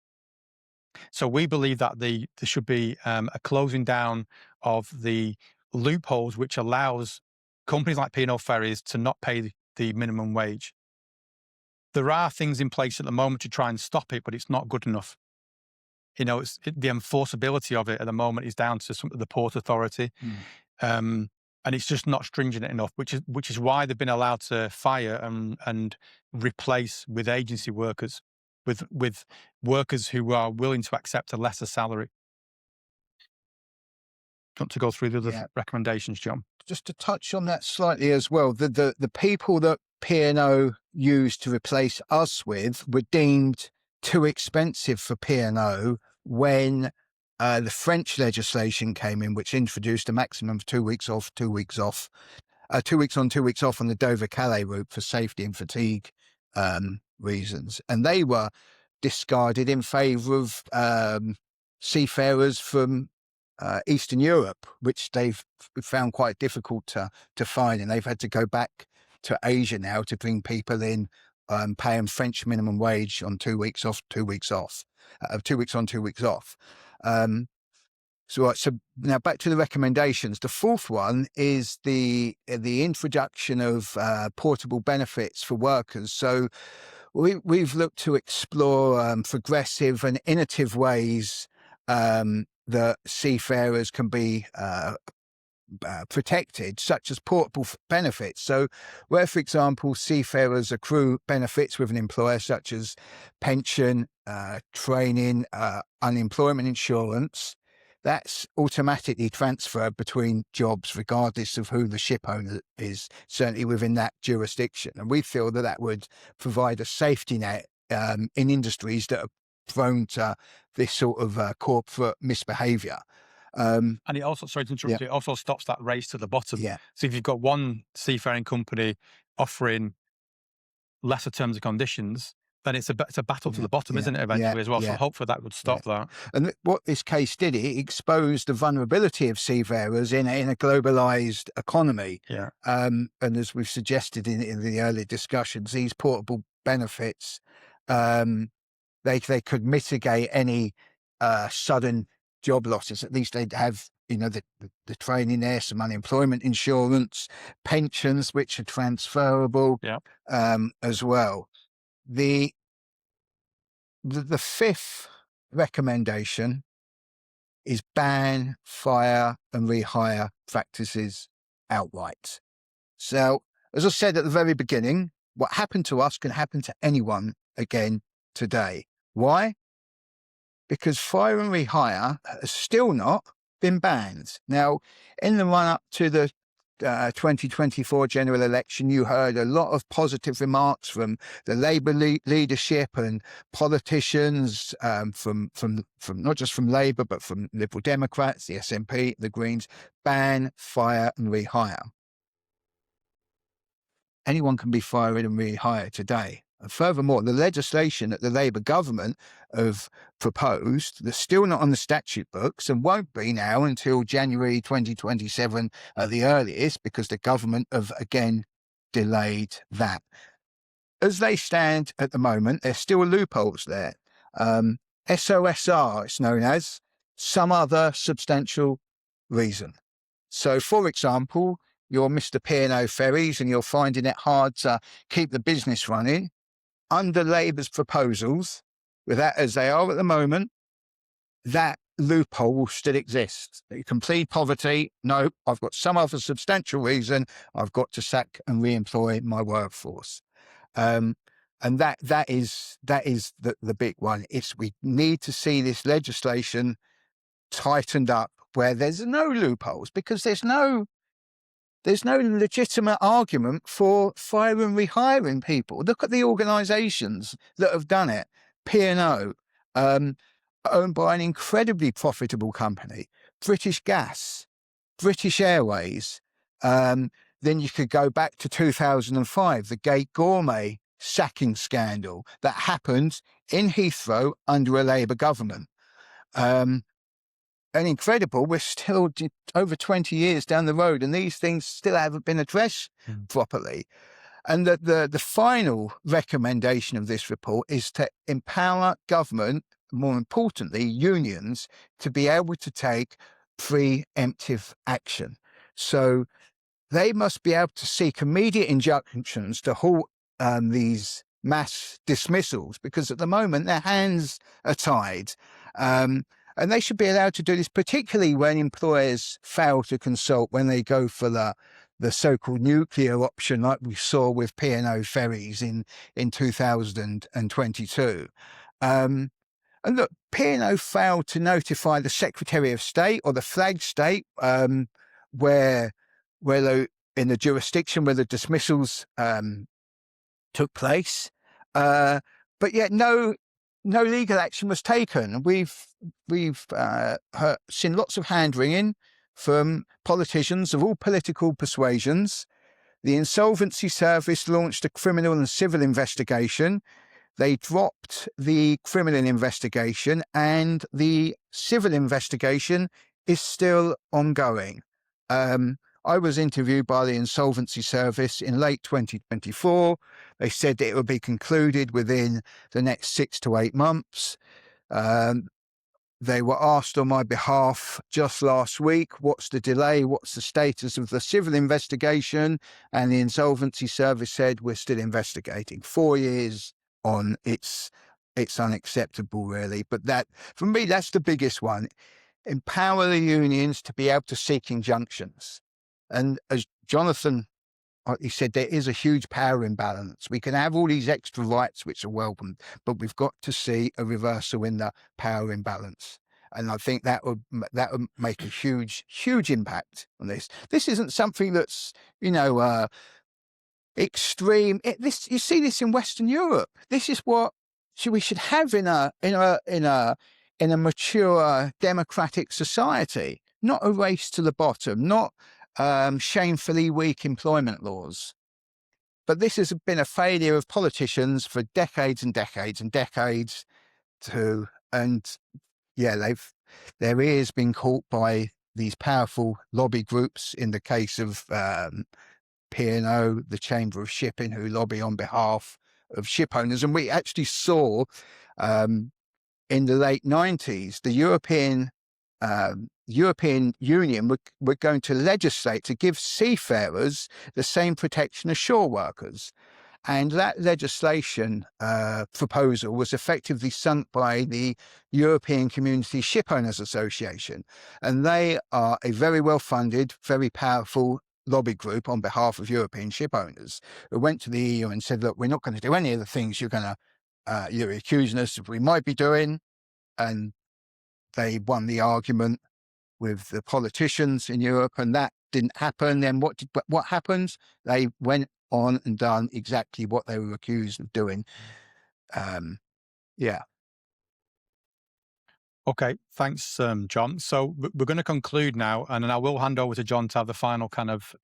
So we believe that there should be a closing down of the loopholes which allows companies like P&O Ferries to not pay the minimum wage. There are things in place at the moment to try and stop it, but it's not good enough. The enforceability of it at the moment is down to the Port Authority. And it's just not stringent enough, which is why they've been allowed to fire and replace with agency workers, with workers who are willing to accept a lesser salary. Do you want to go through the other recommendations, John? Just to touch on that slightly as well, the people that P&O used to replace us with were deemed too expensive for P&O when the French legislation came in, which introduced a maximum of 2 weeks off, 2 weeks off, 2 weeks on, 2 weeks off on the Dover-Calais route for safety and fatigue reasons. And they were discarded in favour of seafarers from Eastern Europe, which they've found quite difficult to find. And they've had to go back to Asia now to bring people in, paying French minimum wage on 2 weeks off, 2 weeks off, 2 weeks on, 2 weeks off. So now back to the recommendations. The fourth one is the introduction of portable benefits for workers. So we've looked to explore progressive and innovative ways that seafarers can be protected, such as portable benefits. So where, for example, seafarers accrue benefits with an employer, such as pension, training, unemployment insurance, that's automatically transferred between jobs regardless of who the ship owner is, certainly within that jurisdiction. And we feel that would provide a safety net in industries that are prone to this sort of corporate misbehaviour. And it also, sorry to interrupt you, it also stops that race to the bottom. So if you've got one seafaring company offering lesser terms and conditions, then it's a battle to the bottom, isn't it, eventually as well? So hopefully that would stop that. And what this case did, it exposed the vulnerability of seafarers in a globalised economy. And as we've suggested in the early discussions, these portable benefits, they could mitigate any sudden job losses. At least they'd have, the training there, some unemployment insurance, pensions, which are transferable as well. The fifth recommendation is ban, fire and rehire practices outright. So, as I said at the very beginning, what happened to us can happen to anyone again today. Why? Because fire and rehire has still not been banned. Now, in the run-up to the 2024 general election, you heard a lot of positive remarks from the Labour leadership and politicians, from not just from Labour, but from Liberal Democrats, the SNP, the Greens, ban, fire and rehire. Anyone can be fired and rehired today. And furthermore, the legislation that the Labour government have proposed, that's still not on the statute books and won't be now until January 2027 at the earliest, because the government have again delayed that. As they stand at the moment, there's still loopholes there. SOSR, it's known as some other substantial reason. So, for example, you're Mr. P&O Ferries and you're finding it hard to keep the business running under Labour's proposals, with that as they are at the moment, that loophole will still exist. You can plead poverty. No, I've got some other substantial reason I've got to sack and re-employ my workforce. And that is the big one. We need to see this legislation tightened up where there's no loopholes, because there's no legitimate argument for firing and rehiring people. Look at the organisations that have done it. P&O, owned by an incredibly profitable company, British Gas, British Airways. Then you could go back to 2005, the Gate Gourmet sacking scandal that happened in Heathrow under a Labour government. And incredible, we're still over 20 years down the road and these things still haven't been addressed properly. And the final recommendation of this report is to empower government, more importantly, unions, to be able to take preemptive action. So they must be able to seek immediate injunctions to halt these mass dismissals, because at the moment their hands are tied. And they should be allowed to do this, particularly when employers fail to consult, when they go for the so-called nuclear option, like we saw with P&O Ferries in 2022. And look, P&O failed to notify the Secretary of State or the flag state where in the jurisdiction where the dismissals took place, but yet no legal action was taken. We've seen lots of hand-wringing from politicians of all political persuasions. The Insolvency Service launched a criminal and civil investigation. They dropped the criminal investigation, and the civil investigation is still ongoing. I was interviewed by the Insolvency Service in late 2024. They said that it would be concluded within the next 6 to 8 months. They were asked on my behalf just last week, what's the delay? What's the status of the civil investigation? And the Insolvency Service said, we're still investigating. 4 years on, it's unacceptable, really. But that, for me, that's the biggest one. Empower the unions to be able to seek injunctions. And as Jonathan, he said, there is a huge power imbalance. We can have all these extra rights, which are welcome, but we've got to see a reversal in the power imbalance. And I think that would make a huge impact on this. This isn't something that's, extreme. You see this in Western Europe. This is what we should have in a mature democratic society. Not a race to the bottom. Not shamefully weak employment laws. But this has been a failure of politicians for decades and decades and decades their ears been caught by these powerful lobby groups, in the case of P&O, the Chamber of Shipping, who lobby on behalf of ship owners. And we actually saw in the late 90s, the European Union were going to legislate to give seafarers the same protection as shore workers. And that legislation proposal was effectively sunk by the European Community Shipowners Association. And they are a very well-funded, very powerful lobby group on behalf of European ship owners, who went to the EU and said, look, we're not going to do any of the things you're accusing us of we might be doing. And they won the argument with the politicians in Europe, and that didn't happen. Then what happened? They went on and done exactly what they were accused of doing. Okay, thanks, John. So we're going to conclude now, and then I will hand over to John to have the final kind of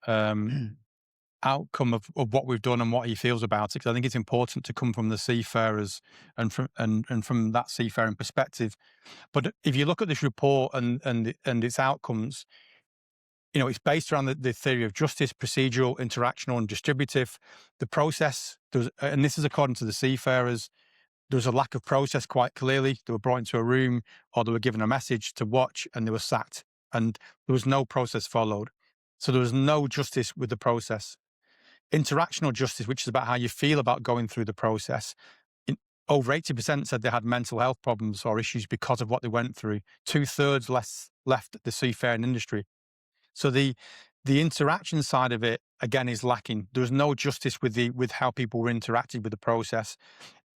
outcome of what we've done and what he feels about it, because I think it's important to come from the seafarers and from that seafaring perspective. But if you look at this report and its outcomes, it's based around the theory of justice, procedural, interactional, and distributive. The process, and this is according to the seafarers, there was a lack of process quite clearly. They were brought into a room or they were given a message to watch and they were sacked. And there was no process followed. So there was no justice with the process. Interactional justice, which is about how you feel about going through the process. Over 80% said they had mental health problems or issues because of what they went through. 2/3 less left the seafaring industry. So the interaction side of it, again, is lacking. There was no justice with how people were interacting with the process.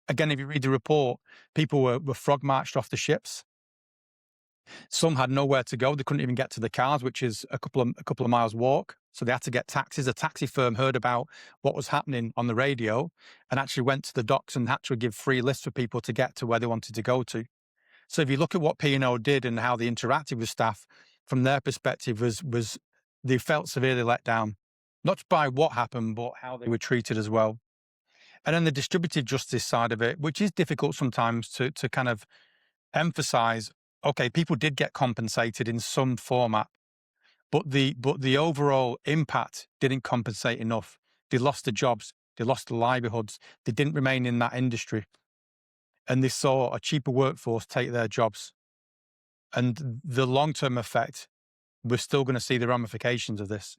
Again, if you read the report, people were frog marched off the ships. Some had nowhere to go. They couldn't even get to the cars, which is a couple of miles walk. So they had to get taxis. A taxi firm heard about what was happening on the radio and actually went to the docks and had to give free lifts for people to get to where they wanted to go to. So if you look at what P&O did and how they interacted with staff, from their perspective, was they felt severely let down, not by what happened, but how they were treated as well. And then the distributive justice side of it, which is difficult sometimes to kind of emphasize, okay, people did get compensated in some format, but the overall impact didn't compensate enough. They lost their jobs, they lost their livelihoods, they didn't remain in that industry. And they saw a cheaper workforce take their jobs. And the long-term effect, we're still going to see the ramifications of this.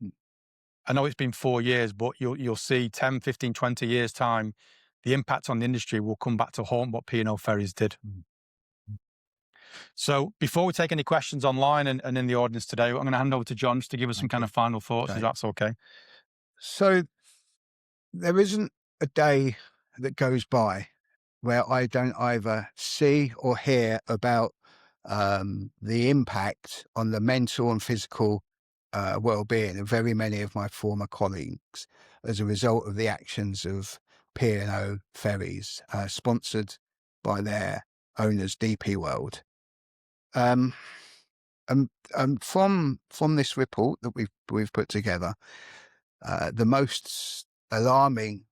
I know it's been 4 years, but you'll see 10, 15, 20 years' time, the impact on the industry will come back to haunt what P&O Ferries did. So before we take any questions online and in the audience today, I'm going to hand over to John just to give us some kind of final thoughts, if that's okay. So there isn't a day that goes by where I don't either see or hear about the impact on the mental and physical well-being of very many of my former colleagues as a result of the actions of P&O Ferries, sponsored by their owners, DP World. And from this report that we've put together, the most alarming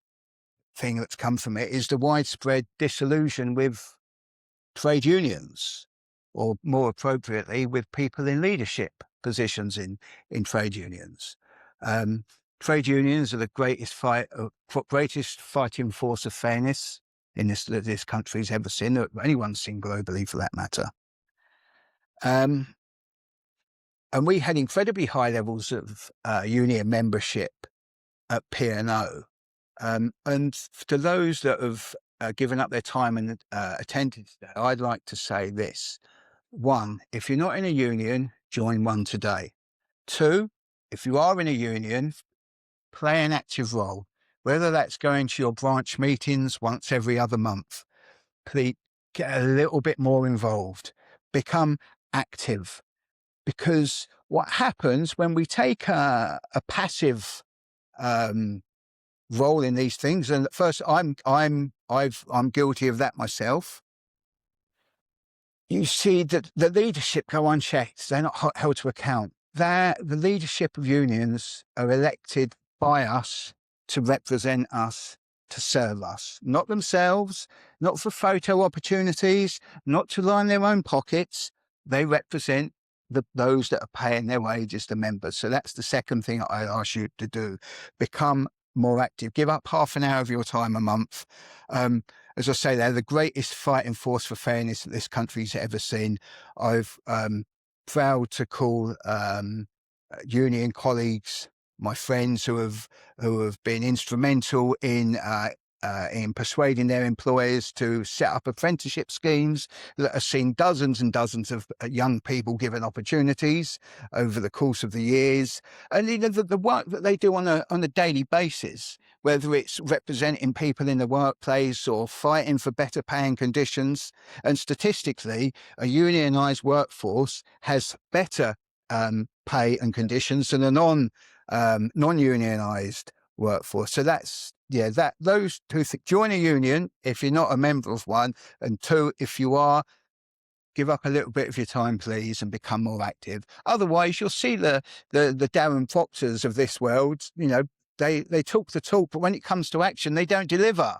thing that's come from it is the widespread disillusion with trade unions, or more appropriately, with people in leadership positions in trade unions. Trade unions are the greatest fighting force of fairness in this country's ever seen, or anyone's seen globally for that matter. And we had incredibly high levels of union membership at P&O. And to those that have given up their time and attended today, I'd like to say this. 1, if you're not in a union, join one today. 2, if you are in a union, play an active role, whether that's going to your branch meetings once every other month. Please get a little bit more involved, become active, because what happens when we take a passive role in these things, and at first I'm guilty of that myself. You see that the leadership go unchecked; they're not held to account. The leadership of unions are elected by us to represent us, to serve us, not themselves, not for photo opportunities, not to line their own pockets. They represent those that are paying their wages, the members. So that's the second thing I ask you to do. Become more active. Give up half an hour of your time a month. As I say, they're the greatest fighting force for fairness that this country's ever seen. I've proud to call union colleagues, my friends who have been instrumental in persuading their employers to set up apprenticeship schemes that have seen dozens and dozens of young people given opportunities over the course of the years. And the work that they do on a daily basis, whether it's representing people in the workplace or fighting for better paying conditions. And statistically, a unionised workforce has better pay and conditions than a non-unionised workforce. So that's those two things. Join a union if you're not a member of one, and 2, if you are, give up a little bit of your time, please, and become more active. Otherwise, you'll see the Darren Proctors of this world. They talk the talk, but when it comes to action, they don't deliver.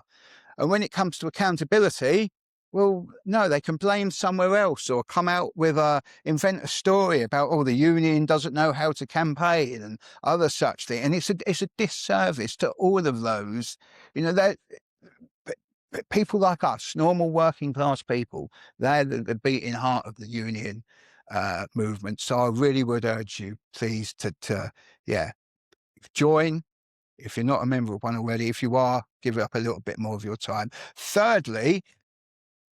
And when it comes to accountability, Well, no, they can blame somewhere else or come out with invent a story about, oh, the union doesn't know how to campaign and other such thing. And it's a disservice to all of those, that people like us, normal working class people, they're the beating heart of the union movement. So I really would urge you, please, to join. If you're not a member of one already, if you are, give it up a little bit more of your time. Thirdly,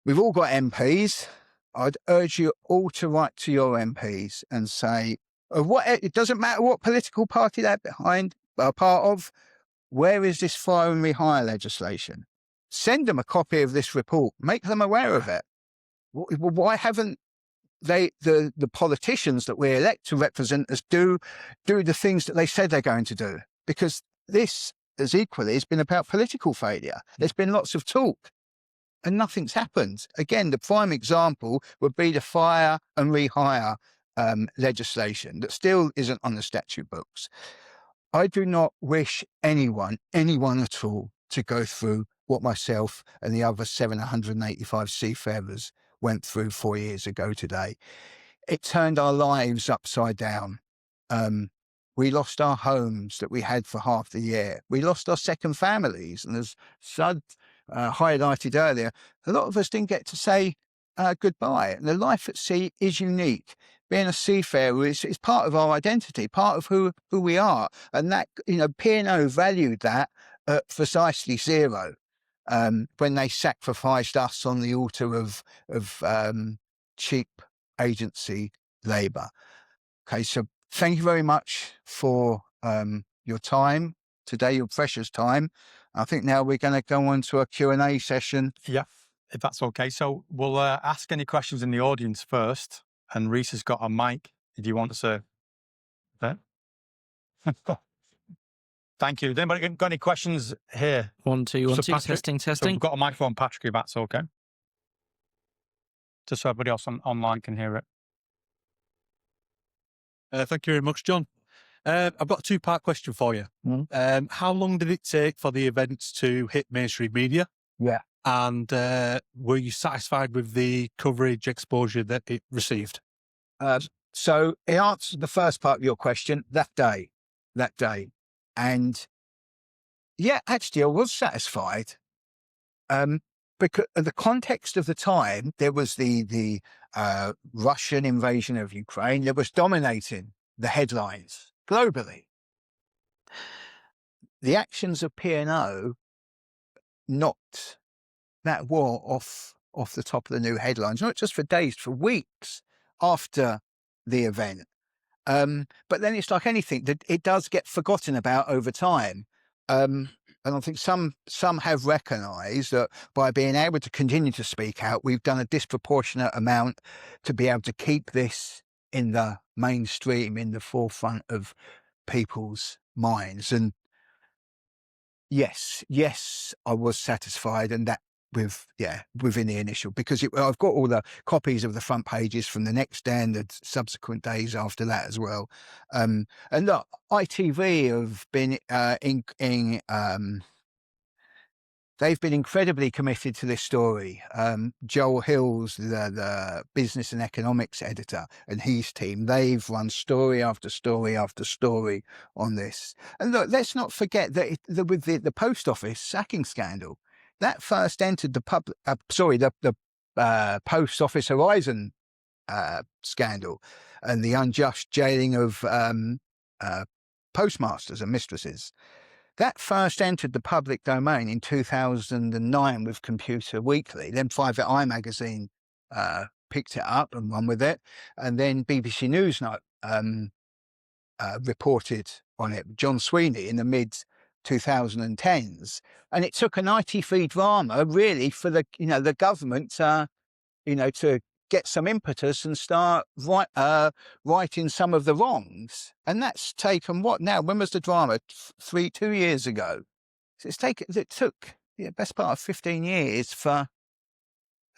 we've all got MPs. I'd urge you all to write to your MPs and say, it doesn't matter what political party they're part of, where is this fire and rehire legislation? Send them a copy of this report. Make them aware of it. Why haven't the politicians that we elect to represent us do the things that they said they're going to do? Because this, as equally, has been about political failure. There's been lots of talk and nothing's happened. Again, the prime example would be the fire and rehire legislation that still isn't on the statute books. I do not wish anyone at all, to go through what myself and the other 785 seafarers went through 4 years ago today. It turned our lives upside down. We lost our homes that we had for half the year. We lost our second families. And as Sud highlighted earlier, a lot of us didn't get to say goodbye. And the life at sea is unique. Being a seafarer is part of our identity, part of who we are. And that, P&O valued that at precisely zero when they sacrificed us on the altar of cheap agency labour. Okay, so thank you very much for your time today, your precious time. I think now we're going to go on to a Q&A session. Yeah, if that's okay. So we'll ask any questions in the audience first. And Reese has got a mic. Do you want to say that? Thank you. Has anybody got any questions here? 1, 2, 1, 2, Patrick, testing. So we've got a microphone, Patrick, if that's okay. Just so everybody else online can hear it. Thank you very much, John. I've got a 2-part question for you. How long did it take for the events to hit mainstream media? Yeah. And were you satisfied with the coverage exposure that it received? So it answers the first part of your question that day. And yeah, actually I was satisfied. Because in the context of the time, there was the Russian invasion of Ukraine that was dominating the headlines globally. The actions of P&O knocked that war off the top of the new headlines, not just for days, for weeks after the event. But then it's like anything, that it does get forgotten about over time. And I think some have recognised that by being able to continue to speak out, we've done a disproportionate amount to be able to keep this in the mainstream, in the forefront of people's minds. And yes, I was satisfied, and that within the initial, because I've got all the copies of the front pages from the next day and the subsequent days after that as well. And look, ITV have been they've been incredibly committed to this story. Joel Hills, the business and economics editor, and his team, they've run story after story after story on this. And look, let's not forget that with the post office sacking scandal, that first entered the Post Office Horizon scandal and the unjust jailing of postmasters and mistresses. That first entered the public domain in 2009 with Computer Weekly. Then Private Eye magazine picked it up and run with it. And then BBC Newsnight reported on it, John Sweeney, in the mid-2010s. And it took an ITV drama, really, for the government to get some impetus and start righting some of the wrongs. And that's taken what now? When was the drama? 2 years ago. So it took the best part of 15 years for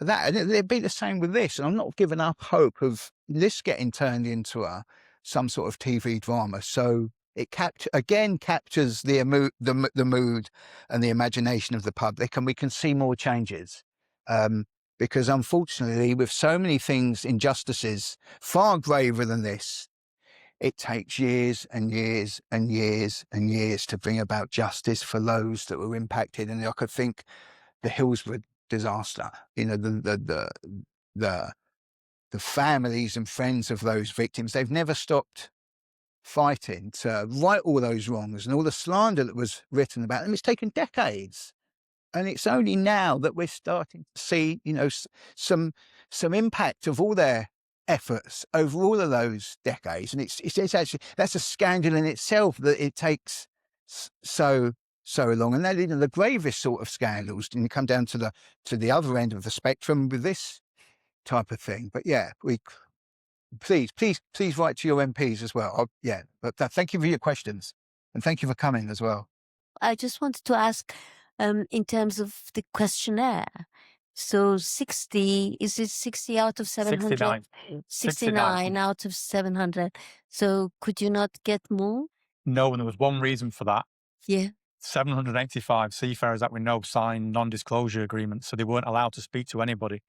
that. And it'd be the same with this. And I'm not giving up hope of this getting turned into some sort of TV drama. So it captures the mood and the imagination of the public, and we can see more changes. because unfortunately, with so many things, injustices far graver than this, it takes years and years and years and years to bring about justice for those that were impacted. And I could think the Hillsborough disaster, you know, the families and friends of those victims, they've never stopped fighting to right all those wrongs and all the slander that was written about them. It's taken decades. And it's only now that we're starting to see, you know, some impact of all their efforts over all of those decades. And it's actually, that's a scandal in itself that it takes so long. And that, you know, the gravest sort of scandals, and you come down to the other end of the spectrum with this type of thing. But yeah, please write to your MPs as well. But thank you for your questions, and thank you for coming as well. I just wanted to ask, in terms of the questionnaire, so 60, is it 60 out of 700? 69. 69 out of 700. So could you not get more? No, and there was one reason for that. Yeah. 785 seafarers that we know signed non-disclosure agreements, so they weren't allowed to speak to anybody.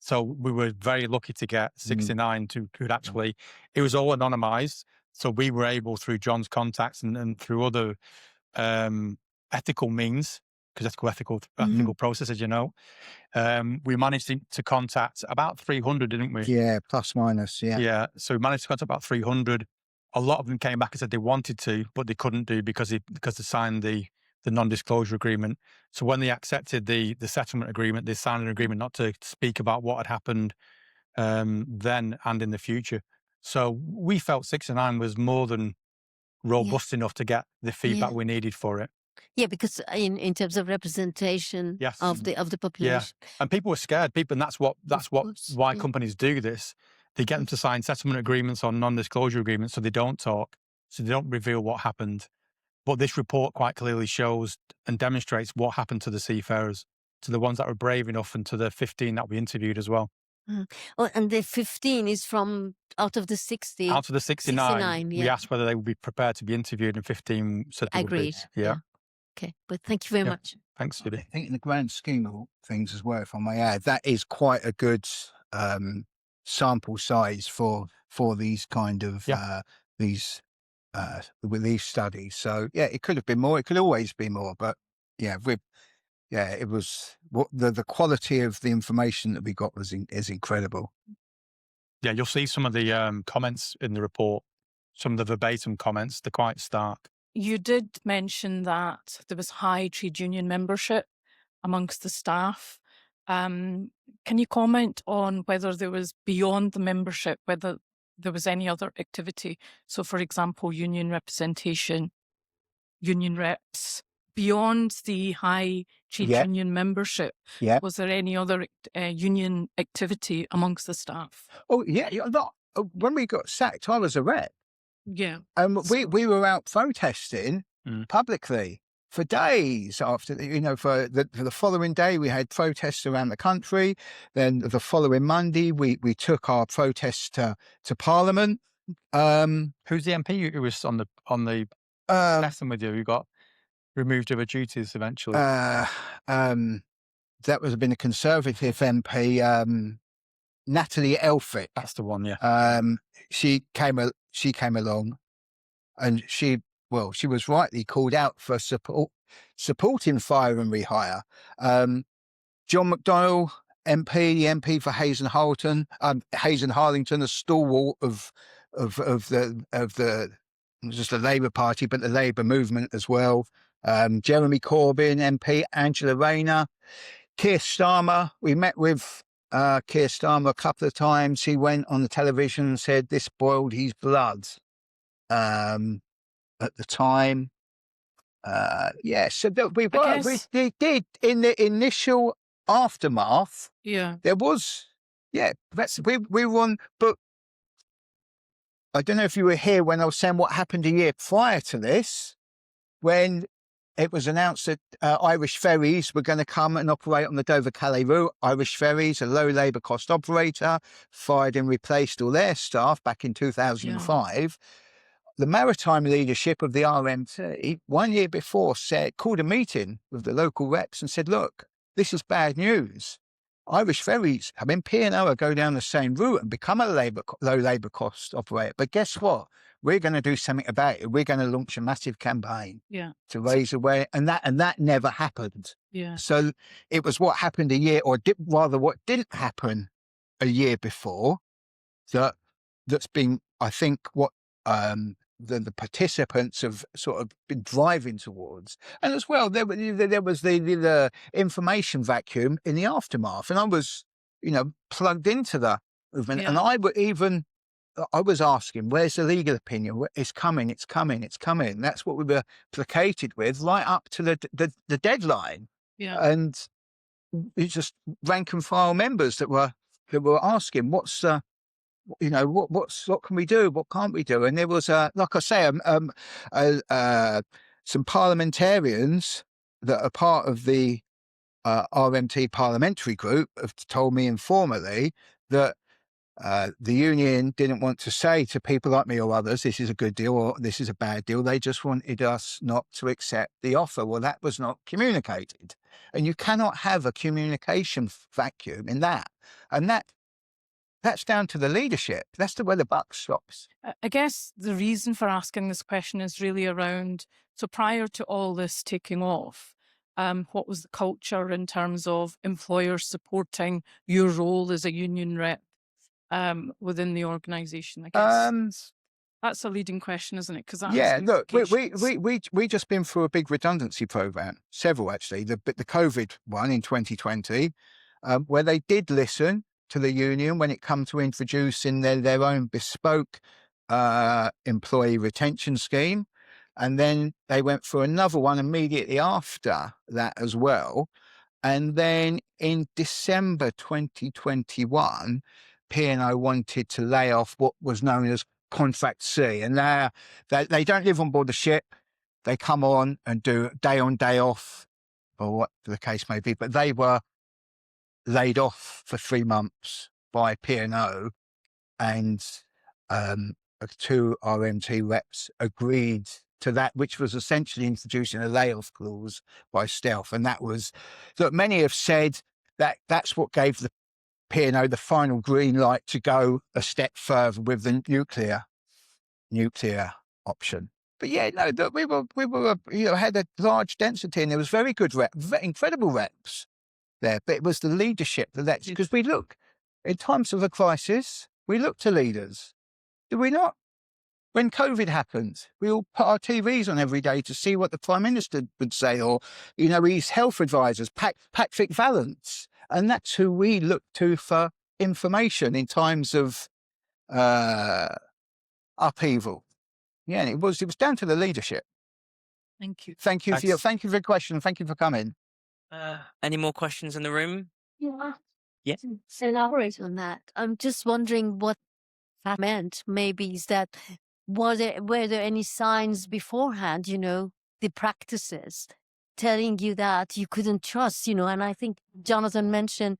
So we were very lucky to get 69 who could actually, it was all anonymized. So we were able, through John's contacts and through other ethical means, because ethical processes, you know, we managed to contact about 300, didn't we? Yeah, plus minus, yeah. Yeah, so we managed to contact about 300. A lot of them came back and said they wanted to, but they couldn't do because they signed the non-disclosure agreement. So when they accepted the settlement agreement, they signed an agreement not to speak about what had happened then and in the future. So we felt 69 was more than robust enough to get the feedback we needed for it. Yeah, because in terms of representation of the population. Yeah, and people were scared. And that's why companies do this. They get them to sign settlement agreements or non-disclosure agreements, so they don't talk, so they don't reveal what happened. But this report quite clearly shows and demonstrates what happened to the seafarers, to the ones that were brave enough, and to the 15 that we interviewed as well. Oh, and the 15 is from out of the 60. Out of the 69, 69, we asked whether they would be prepared to be interviewed, and 15 said they would be. Agreed. Yeah. Okay, but thank you very much. Thanks, Judy. I think in the grand scheme of things as well, if I may add, that is quite a good sample size for these kind of with these studies. So yeah, it could have been more. It could always be more. But yeah, it was the quality of the information that we got is incredible. Yeah, you'll see some of the comments in the report, some of the verbatim comments. They're quite stark. You did mention that there was high trade union membership amongst the staff. Can you comment on whether there was, beyond the membership, whether there was any other activity? So, for example, union representation, union reps, beyond the high trade union membership, was there any other union activity amongst the staff? Oh, yeah. When we got sacked, I was a rep. Yeah. We were out protesting publicly for days after, for the following day, we had protests around the country. Then the following Monday, we took our protests to Parliament. Who's the MP who was on the lesson with you, who got removed of her duties eventually? That would have been a Conservative MP, Natalie Elphick. That's the one, yeah. She came along, and she was rightly called out for supporting fire and rehire. John McDonnell, MP, the MP for Hayes and Harlington, a stalwart of the just the Labour Party, but the Labour movement as well. Jeremy Corbyn, MP, Angela Rayner, Keir Starmer. We met with Keir Starmer a couple of times. He went on the television and said this boiled his blood at the time. So we did in the initial aftermath. Yeah, there was. Yeah, we were on, but I don't know if you were here when I was saying what happened a year prior to this, when it was announced that Irish Ferries were going to come and operate on the Dover-Calais route. Irish Ferries, a low labour cost operator, fired and replaced all their staff back in 2005. Yeah. The maritime leadership of the RMT 1 year before called a meeting with the local reps and said, look, this is bad news. Irish Ferries, I mean, P&O will go down the same route and become a low labour cost operator. But guess what? We're going to do something about it. We're going to launch a massive campaign Yeah. to raise awareness, and that never happened. Yeah. So it was what happened a year, or rather what didn't happen a year before, that's been, I think, what the participants have sort of been driving towards. And as well, there was the information vacuum in the aftermath, and I was, plugged into the movement, and I was asking, where's the legal opinion? It's coming, it's coming, it's coming. That's what we were placated with right up to the deadline. Yeah. And it's just rank and file members that were asking, what's what can we do? What can't we do? And there was, like I say, some parliamentarians that are part of the RMT parliamentary group have told me informally that the union didn't want to say to people like me or others, this is a good deal or this is a bad deal. They just wanted us not to accept the offer. Well, that was not communicated. And you cannot have a communication vacuum in that. And that's down to the leadership. That's where the buck stops. I guess the reason for asking this question is really around, so prior to all this taking off, what was the culture in terms of employers supporting your role as a union rep within the organisation? I guess that's a leading question, isn't it? Because look, we just been through a big redundancy program, several actually. The COVID one in 2020, where they did listen to the union when it come to introducing their own bespoke employee retention scheme. And then they went for another one immediately after that as well. And then in December 2021, P&O wanted to lay off what was known as Contract C. And they don't live on board the ship. They come on and do day on, day off, or what the case may be. But they were laid off for 3 months by P&O, and 2 RMT reps agreed to that, which was essentially introducing a layoff clause by stealth. And that was, that many have said that that's what gave the P&O the final green light to go a step further with the nuclear option. But yeah, no, we were had a large density, and there was very good incredible reps there, but it was the leadership that because we look in times of a crisis, we look to leaders, do we not? When COVID happened, we all put our TVs on every day to see what the Prime Minister would say, or his health advisors, Patrick Vallance, and that's who we look to for information in times of upheaval. Yeah, and it was down to the leadership. Thank you. Thank you for the question. Thank you for coming. Any more questions in the room? Yeah. So elaborate on that. I'm just wondering what that meant. Maybe is that were there any signs beforehand? The practices telling you that you couldn't trust. And I think Jonathan mentioned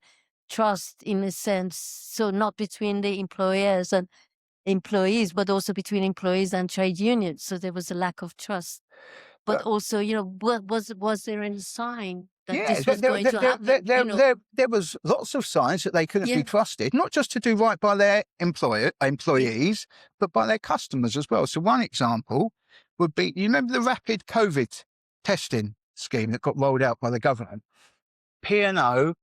trust in a sense, so not between the employers and employees, but also between employees and trade unions. So there was a lack of trust. But also, was there any sign that this was going to happen? There was lots of signs that they couldn't be trusted, not just to do right by their employees, but by their customers as well. So one example would be, you remember the rapid COVID testing scheme that got rolled out by the government? P&O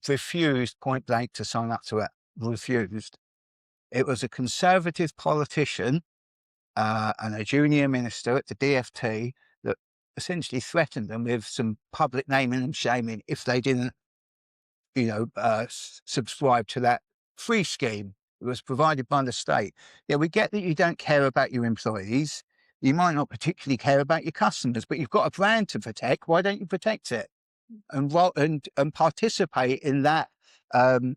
refused point blank to sign up to it, refused. It was a Conservative politician and a junior minister at the DfT that essentially threatened them with some public naming and shaming if they didn't, subscribe to that free scheme that was provided by the state. Yeah, we get that you don't care about your employees. You might not particularly care about your customers, but you've got a brand to protect. Why don't you protect it and participate in that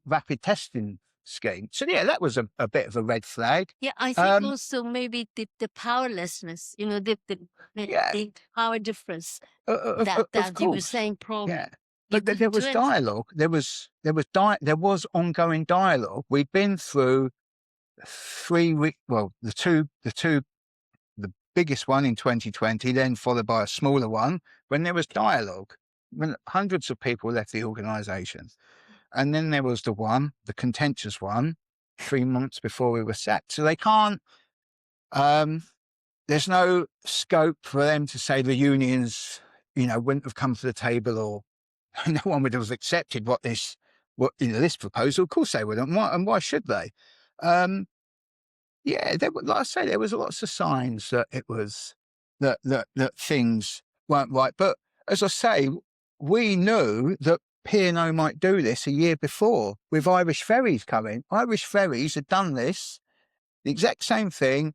rapid testing scheme? So yeah, that was a bit of a red flag. Yeah, I think also maybe the powerlessness, the power difference that you were saying probably. Yeah, but there was dialogue. There was ongoing dialogue. We'd been through 3 weeks. Well, the biggest one in 2020, then followed by a smaller one when there was dialogue. when hundreds of people left the organisation. And then there was the contentious one, 3 months before we were sacked. So they can't, there's no scope for them to say the unions, wouldn't have come to the table, or no one would have accepted this proposal. Of course they wouldn't. Why should they? Yeah, like I say, there was lots of signs that it was that things weren't right. But as I say, we knew that P&O might do this a year before with Irish Ferries coming. Irish Ferries had done this, the exact same thing,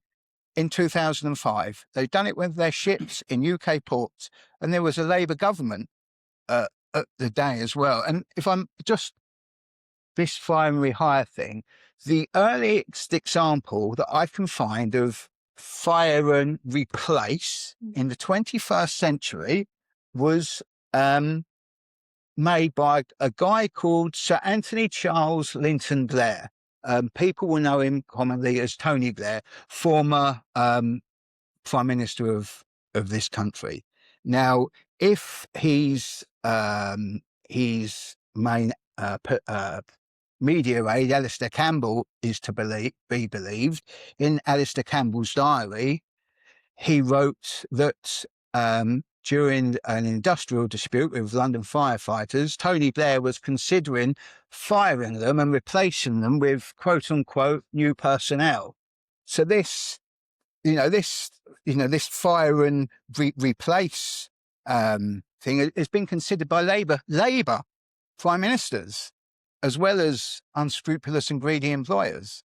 in 2005. They'd done it with their ships in UK ports, and there was a Labour government at the day as well. And if I'm just this fire and rehire thing, the earliest example that I can find of fire and replace in the 21st century was made by a guy called Sir Anthony Charles Linton Blair. People will know him commonly as Tony Blair, former Prime Minister of this country. Now, if his main media aide, Alistair Campbell, is to be believed, in Alistair Campbell's diary, he wrote that during an industrial dispute with London firefighters, Tony Blair was considering firing them and replacing them with quote unquote new personnel. So this fire and replace thing has been considered by Labour prime ministers, as well as unscrupulous and greedy employers.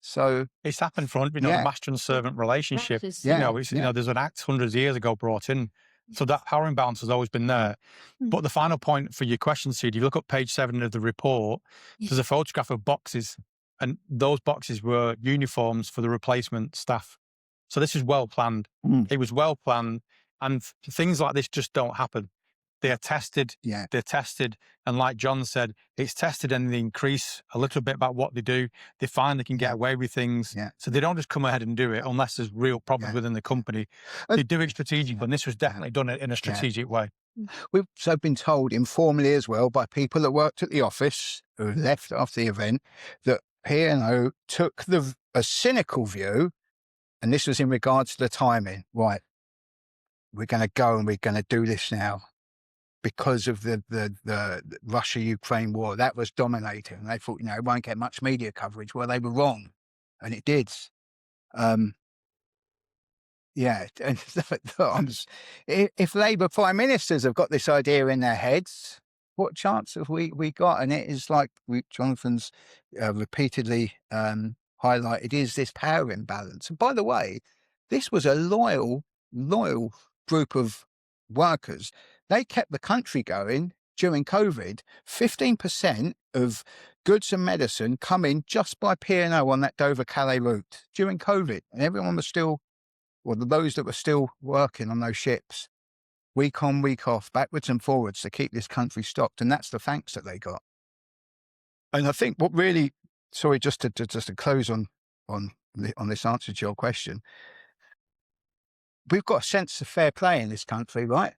So it's happened for the master and servant relationship. Practice. There's an act hundreds of years ago brought in, so that power imbalance has always been there. But the final point for your question, Sid, if you look at page 7 of the report, there's a photograph of boxes, and those boxes were uniforms for the replacement staff. So this is well planned. It was well planned, and things like this just don't happen. They are tested. Yeah. They're tested. And like John said, it's tested and they increase a little bit about what they do. They find they can get away with things. Yeah. So they don't just come ahead and do it unless there's real problems within the company. They do it strategically, and this was definitely done in a strategic way. We've also been told informally as well by people that worked at the office who left after the event that P&O took a cynical view, and this was in regards to the timing. Right, we're going to go and we're going to do this now, because of the Russia-Ukraine war. That was dominating. And they thought, it won't get much media coverage. Well, they were wrong, and it did. Yeah, and if Labour prime ministers have got this idea in their heads, what chance have we got? And it is like Jonathan's repeatedly highlighted, is this power imbalance. And by the way, this was a loyal group of workers. They kept the country going during COVID. 15% of goods and medicine come in just by P&O on that Dover-Calais route during COVID. And everyone was still, those that were still working on those ships, week on, week off, backwards and forwards to keep this country stocked. And that's the thanks that they got. And I think what really, sorry, just to close on this answer to your question, we've got a sense of fair play in this country, right?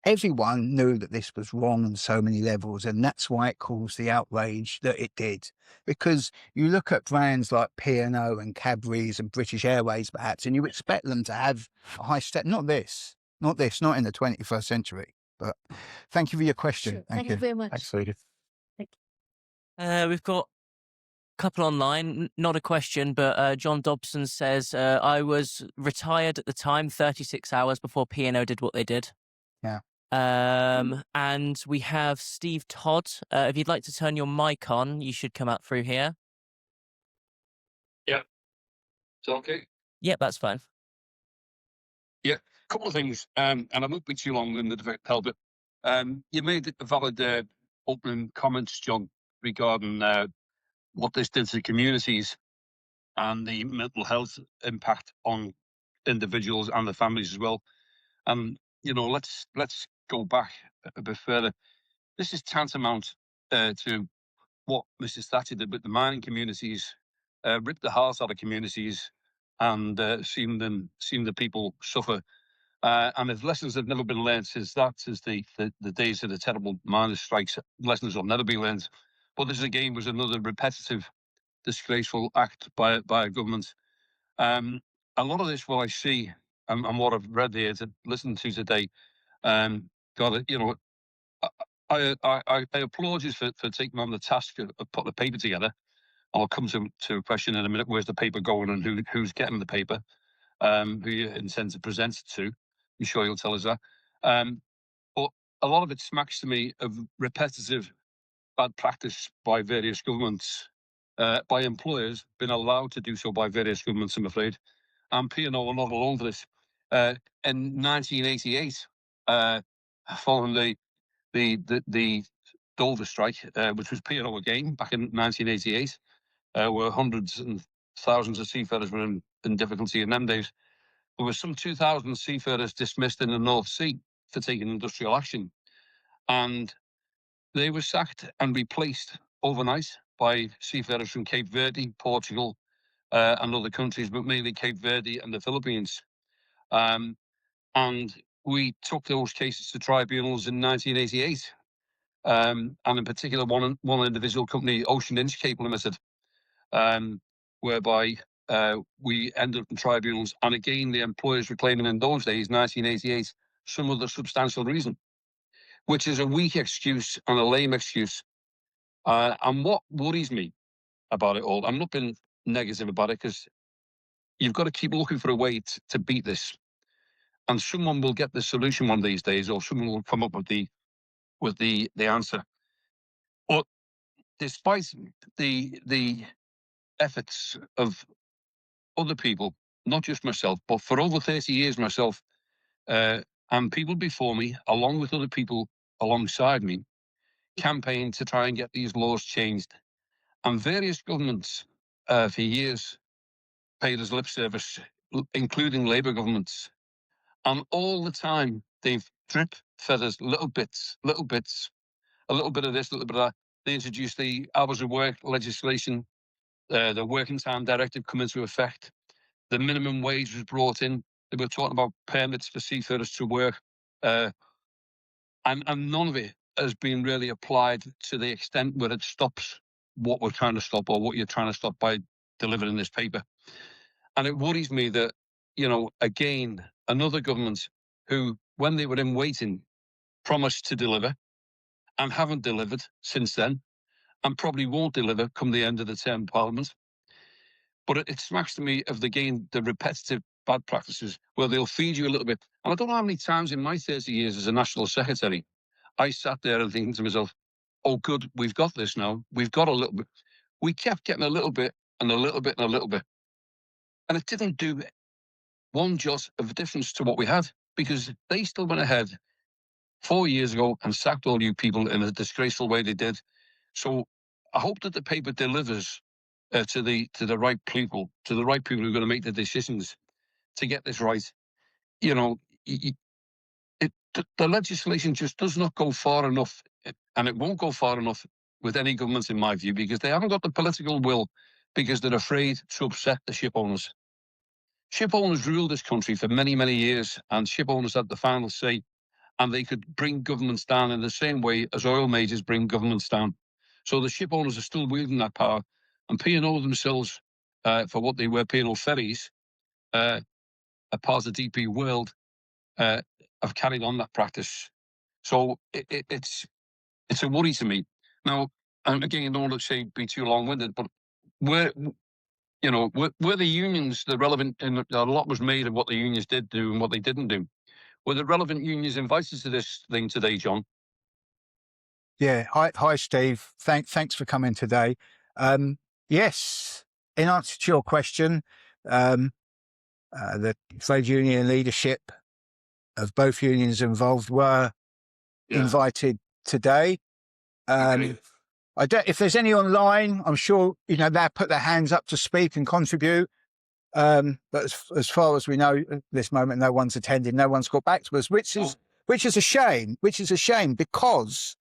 Everyone knew that this was wrong on so many levels, and that's why it caused the outrage that it did. Because you look at brands like P&O and Cadbury's and British Airways, perhaps, and you expect them to have a high step. Not in the 21st century. But thank you for your question. Sure. Thank you very much. Thanks, Edith. We've got a couple online, not a question, but John Dobson says, I was retired at the time, 36 hours before P&O did what they did. Yeah. And we have Steve Todd. If you'd like to turn your mic on, you should come out through here. Yeah. Is that okay? Yep, that's fine. Yeah. A couple of things, and I won't be too long in the debate, but you made a valid opening comments, John, regarding what this did to communities and the mental health impact on individuals and their families as well. And let's go back a bit further. This is tantamount to what Mrs. Thatcher did with the mining communities, ripped the hearts out of communities, and seen the people suffer. And if lessons have never been learned since the days of the terrible miners' strikes, lessons will never be learned. But this again was another repetitive, disgraceful act by a government. A lot of this, what I see and what I've read here to listen to today, God, you know, I applaud you for taking on the task of putting the paper together. I'll come to a question in a minute. Where's the paper going and who's getting the paper? Who you intend to present it to? I'm sure you'll tell us that. But a lot of it smacks to me of repetitive bad practice by various governments, by employers, been allowed to do so by various governments, I'm afraid. And P&O are not alone for this. In 1988, following the Dover strike, which was P&O again back in 1988, where hundreds and thousands of seafarers were in difficulty in them days. There were some 2,000 seafarers dismissed in the North Sea for taking industrial action, and they were sacked and replaced overnight by seafarers from Cape Verde, Portugal, and other countries, but mainly Cape Verde and the Philippines. And we took those cases to tribunals in 1988. And in particular, one individual company, Ocean Inch Cable Limited, whereby we ended up in tribunals. And again, the employers were claiming in those days, 1988, some other substantial reason, which is a weak excuse and a lame excuse. And what worries me about it all, I'm not being negative about it, because you've got to keep looking for a way to beat this. And someone will get the solution one of these days, or someone will come up with the answer. But despite the efforts of other people, not just myself, but for over 30 years myself, and people before me, along with other people alongside me, campaigned to try and get these laws changed. And various governments for years paid us lip service, including Labour governments. And all the time, they've drip fed us little bits, a little bit of this, a little bit of that. They introduced the hours of work legislation, the working time directive come into effect. The minimum wage was brought in. They were talking about permits for seafarers to work. And none of it has been really applied to the extent where it stops what we're trying to stop, or what you're trying to stop by delivering this paper. And it worries me that, you know, again, another government who, when they were in waiting, promised to deliver and haven't delivered since then, and probably won't deliver come the end of the term of Parliament. But it smacks to me of the repetitive bad practices where they'll feed you a little bit. And I don't know how many times in my 30 years as a National Secretary, I sat there and thinking to myself, oh, good, we've got this now. We've got a little bit. We kept getting a little bit and a little bit and a little bit. And it didn't do one jot of difference to what we had, because they still went ahead 4 years ago and sacked all you people in a disgraceful way they did. So I hope that the paper delivers to the right people, who are going to make the decisions to get this right. You know, the legislation just does not go far enough, and it won't go far enough with any government, in my view, because they haven't got the political will, because they're afraid to upset the ship owners. Ship owners ruled this country for many, many years, and ship owners had the final say, and they could bring governments down in the same way as oil majors bring governments down. So the ship owners are still wielding that power, and P&O themselves, for what they were, P&O Ferries, a part of DP World, have carried on that practice. So it's a worry to me. Now, and again, I don't want to be too long-winded, but were the unions the relevant? And a lot was made of what the unions did do and what they didn't do. Were the relevant unions invited to this thing today, John? Yeah. Hi, Steve. Thanks for coming today. Yes. In answer to your question, the trade union leadership of both unions involved were invited today. If there's any online, I'm sure they'll put their hands up to speak and contribute. But as far as we know, at this moment, no one's attended. No one's got back to us, which is a shame. Because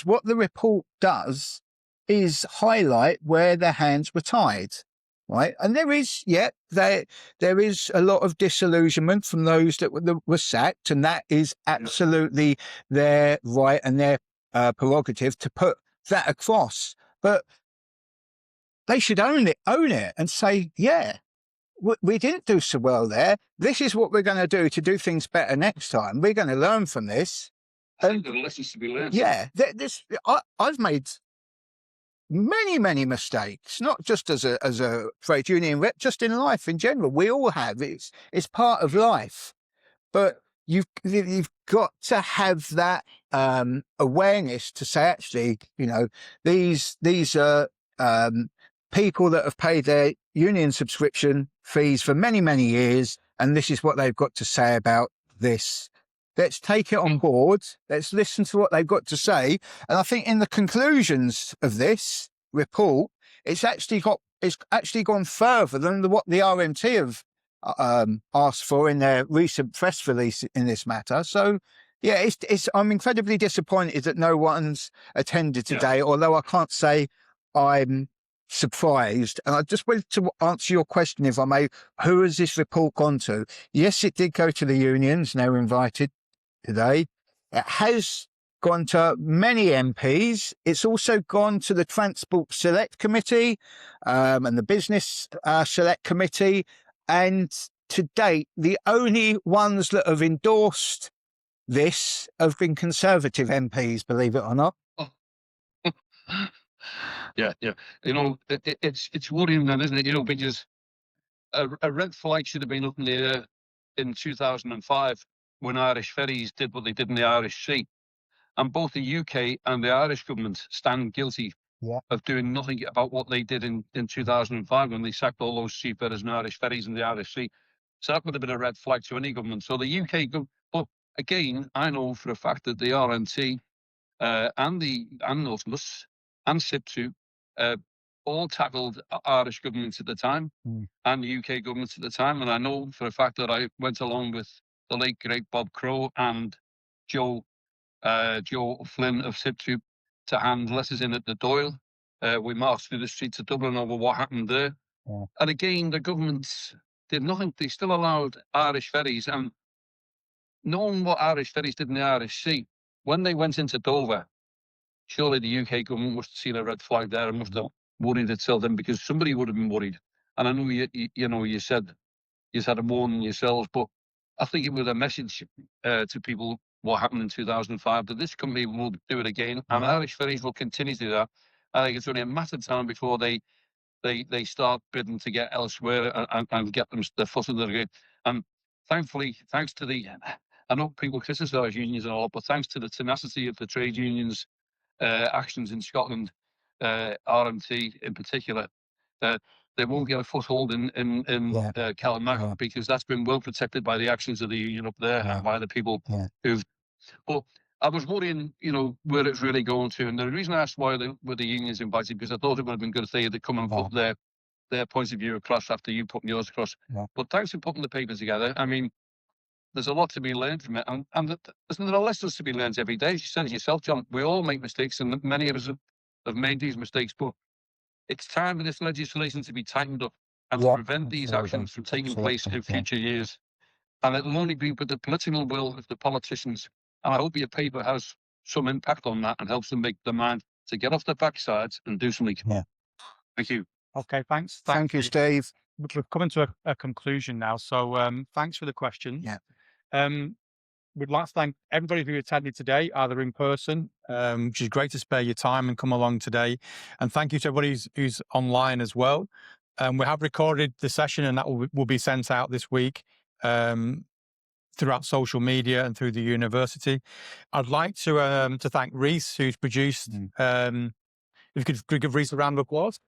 what the report does is highlight where their hands were tied. right? And there is, there is a lot of disillusionment from those that were sacked, and that is absolutely their right and their prerogative to put that across. But they should own it and say, yeah, we didn't do so well there. This is what we're going to do things better next time. We're going to learn from this. I think there are lessons to be learned. Yeah, I've made many mistakes, not just as a trade union rep, just in life in general. We all have. It's part of life. But you've got to have that awareness to say, actually, these are people that have paid their union subscription fees for many years, and this is what they've got to say about this. Let's take it on board. Let's listen to what they've got to say. And I think in the conclusions of this report, it's actually gone further than what the RMT have asked for in their recent press release in this matter. So, yeah, I'm incredibly disappointed that no one's attended today, although I can't say I'm surprised. And I just wanted to answer your question, if I may. Who has this report gone to? Yes, it did go to the unions, and they were invited today. It has gone to many MPs. It's also gone to the Transport Select Committee and the Business Select Committee. And to date, the only ones that have endorsed this have been Conservative MPs, believe it or not. Yeah. It's worrying then, isn't it? Because a red flag should have been up in the air in 2005 when Irish Ferries did what they did in the Irish Sea. And both the UK and the Irish government stand guilty of doing nothing about what they did in 2005 when they sacked all those seafarers and Irish ferries in the Irish Sea. So that would have been a red flag to any government. So the UK government, but again, I know for a fact that the RNT and Nautilus and SIP2 all tackled Irish governments at the time and UK governments at the time. And I know for a fact that I went along with the late great Bob Crow and Joe Flynn of SIP2 to hand letters in at the Doyle. We marched through the streets of Dublin over what happened there. And again, the governments did nothing. They still allowed Irish ferries. And knowing what Irish ferries did in the Irish Sea, when they went into Dover, surely the UK government must have seen a red flag there and must have worried itself then, because somebody would have been worried. And I know you said you had a warning yourselves, but I think it was a message to people what happened in 2005 that this company will do it again, and Irish Ferries will continue to do that. I think it's only a matter of time before they start bidding to get elsewhere and get them their foot in the game. And thankfully, thanks to I know people criticise unions and all, but thanks to the tenacity of the trade unions' actions in Scotland, RMT in particular, they won't get a foothold in Calamari because that's been well protected by the actions of the union up there and by the people who've. But I was worrying, where it's really going to. And the reason I asked why were the unions invited, because I thought it would have been good if they had come and put their points of view across after you put yours across. But thanks for putting the paper together. I mean, there's a lot to be learned from it. And there are lessons to be learned every day. You said it yourself, John. We all make mistakes, and many of us have made these mistakes. But it's time for this legislation to be tightened up and to prevent these actions from taking place in future years. And it'll only be with the political will of the politicians. And I hope your paper has some impact on that and helps them make their mind to get off their backsides and do something. Thank you. Okay, thanks. Thank you, Steve. We're coming to a conclusion now. So thanks for the questions. We'd like to thank everybody who attended today, either in person, which is great to spare your time and come along today. And thank you to everybody who's online as well. We have recorded the session, and that will be sent out this week throughout social media and through the university. I'd like to thank Reese, who's produced. If you could give Reese a round of applause.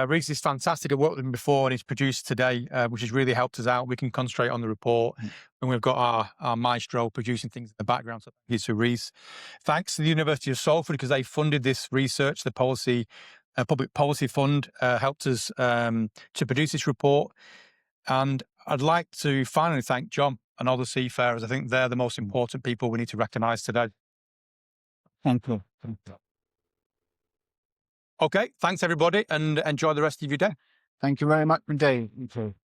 Reese is fantastic. I've worked with him before, and he's produced today, which has really helped us out. We can concentrate on the report, and we've got our maestro producing things in the background. So thank you to Reese. Thanks to the University of Salford, because they funded this research. The Public Policy Fund helped us to produce this report. And I'd like to finally thank John and all the seafarers. I think they're the most important people we need to recognise today. Thank you. Okay, thanks everybody, and enjoy the rest of your day. Thank you very much indeed. You too.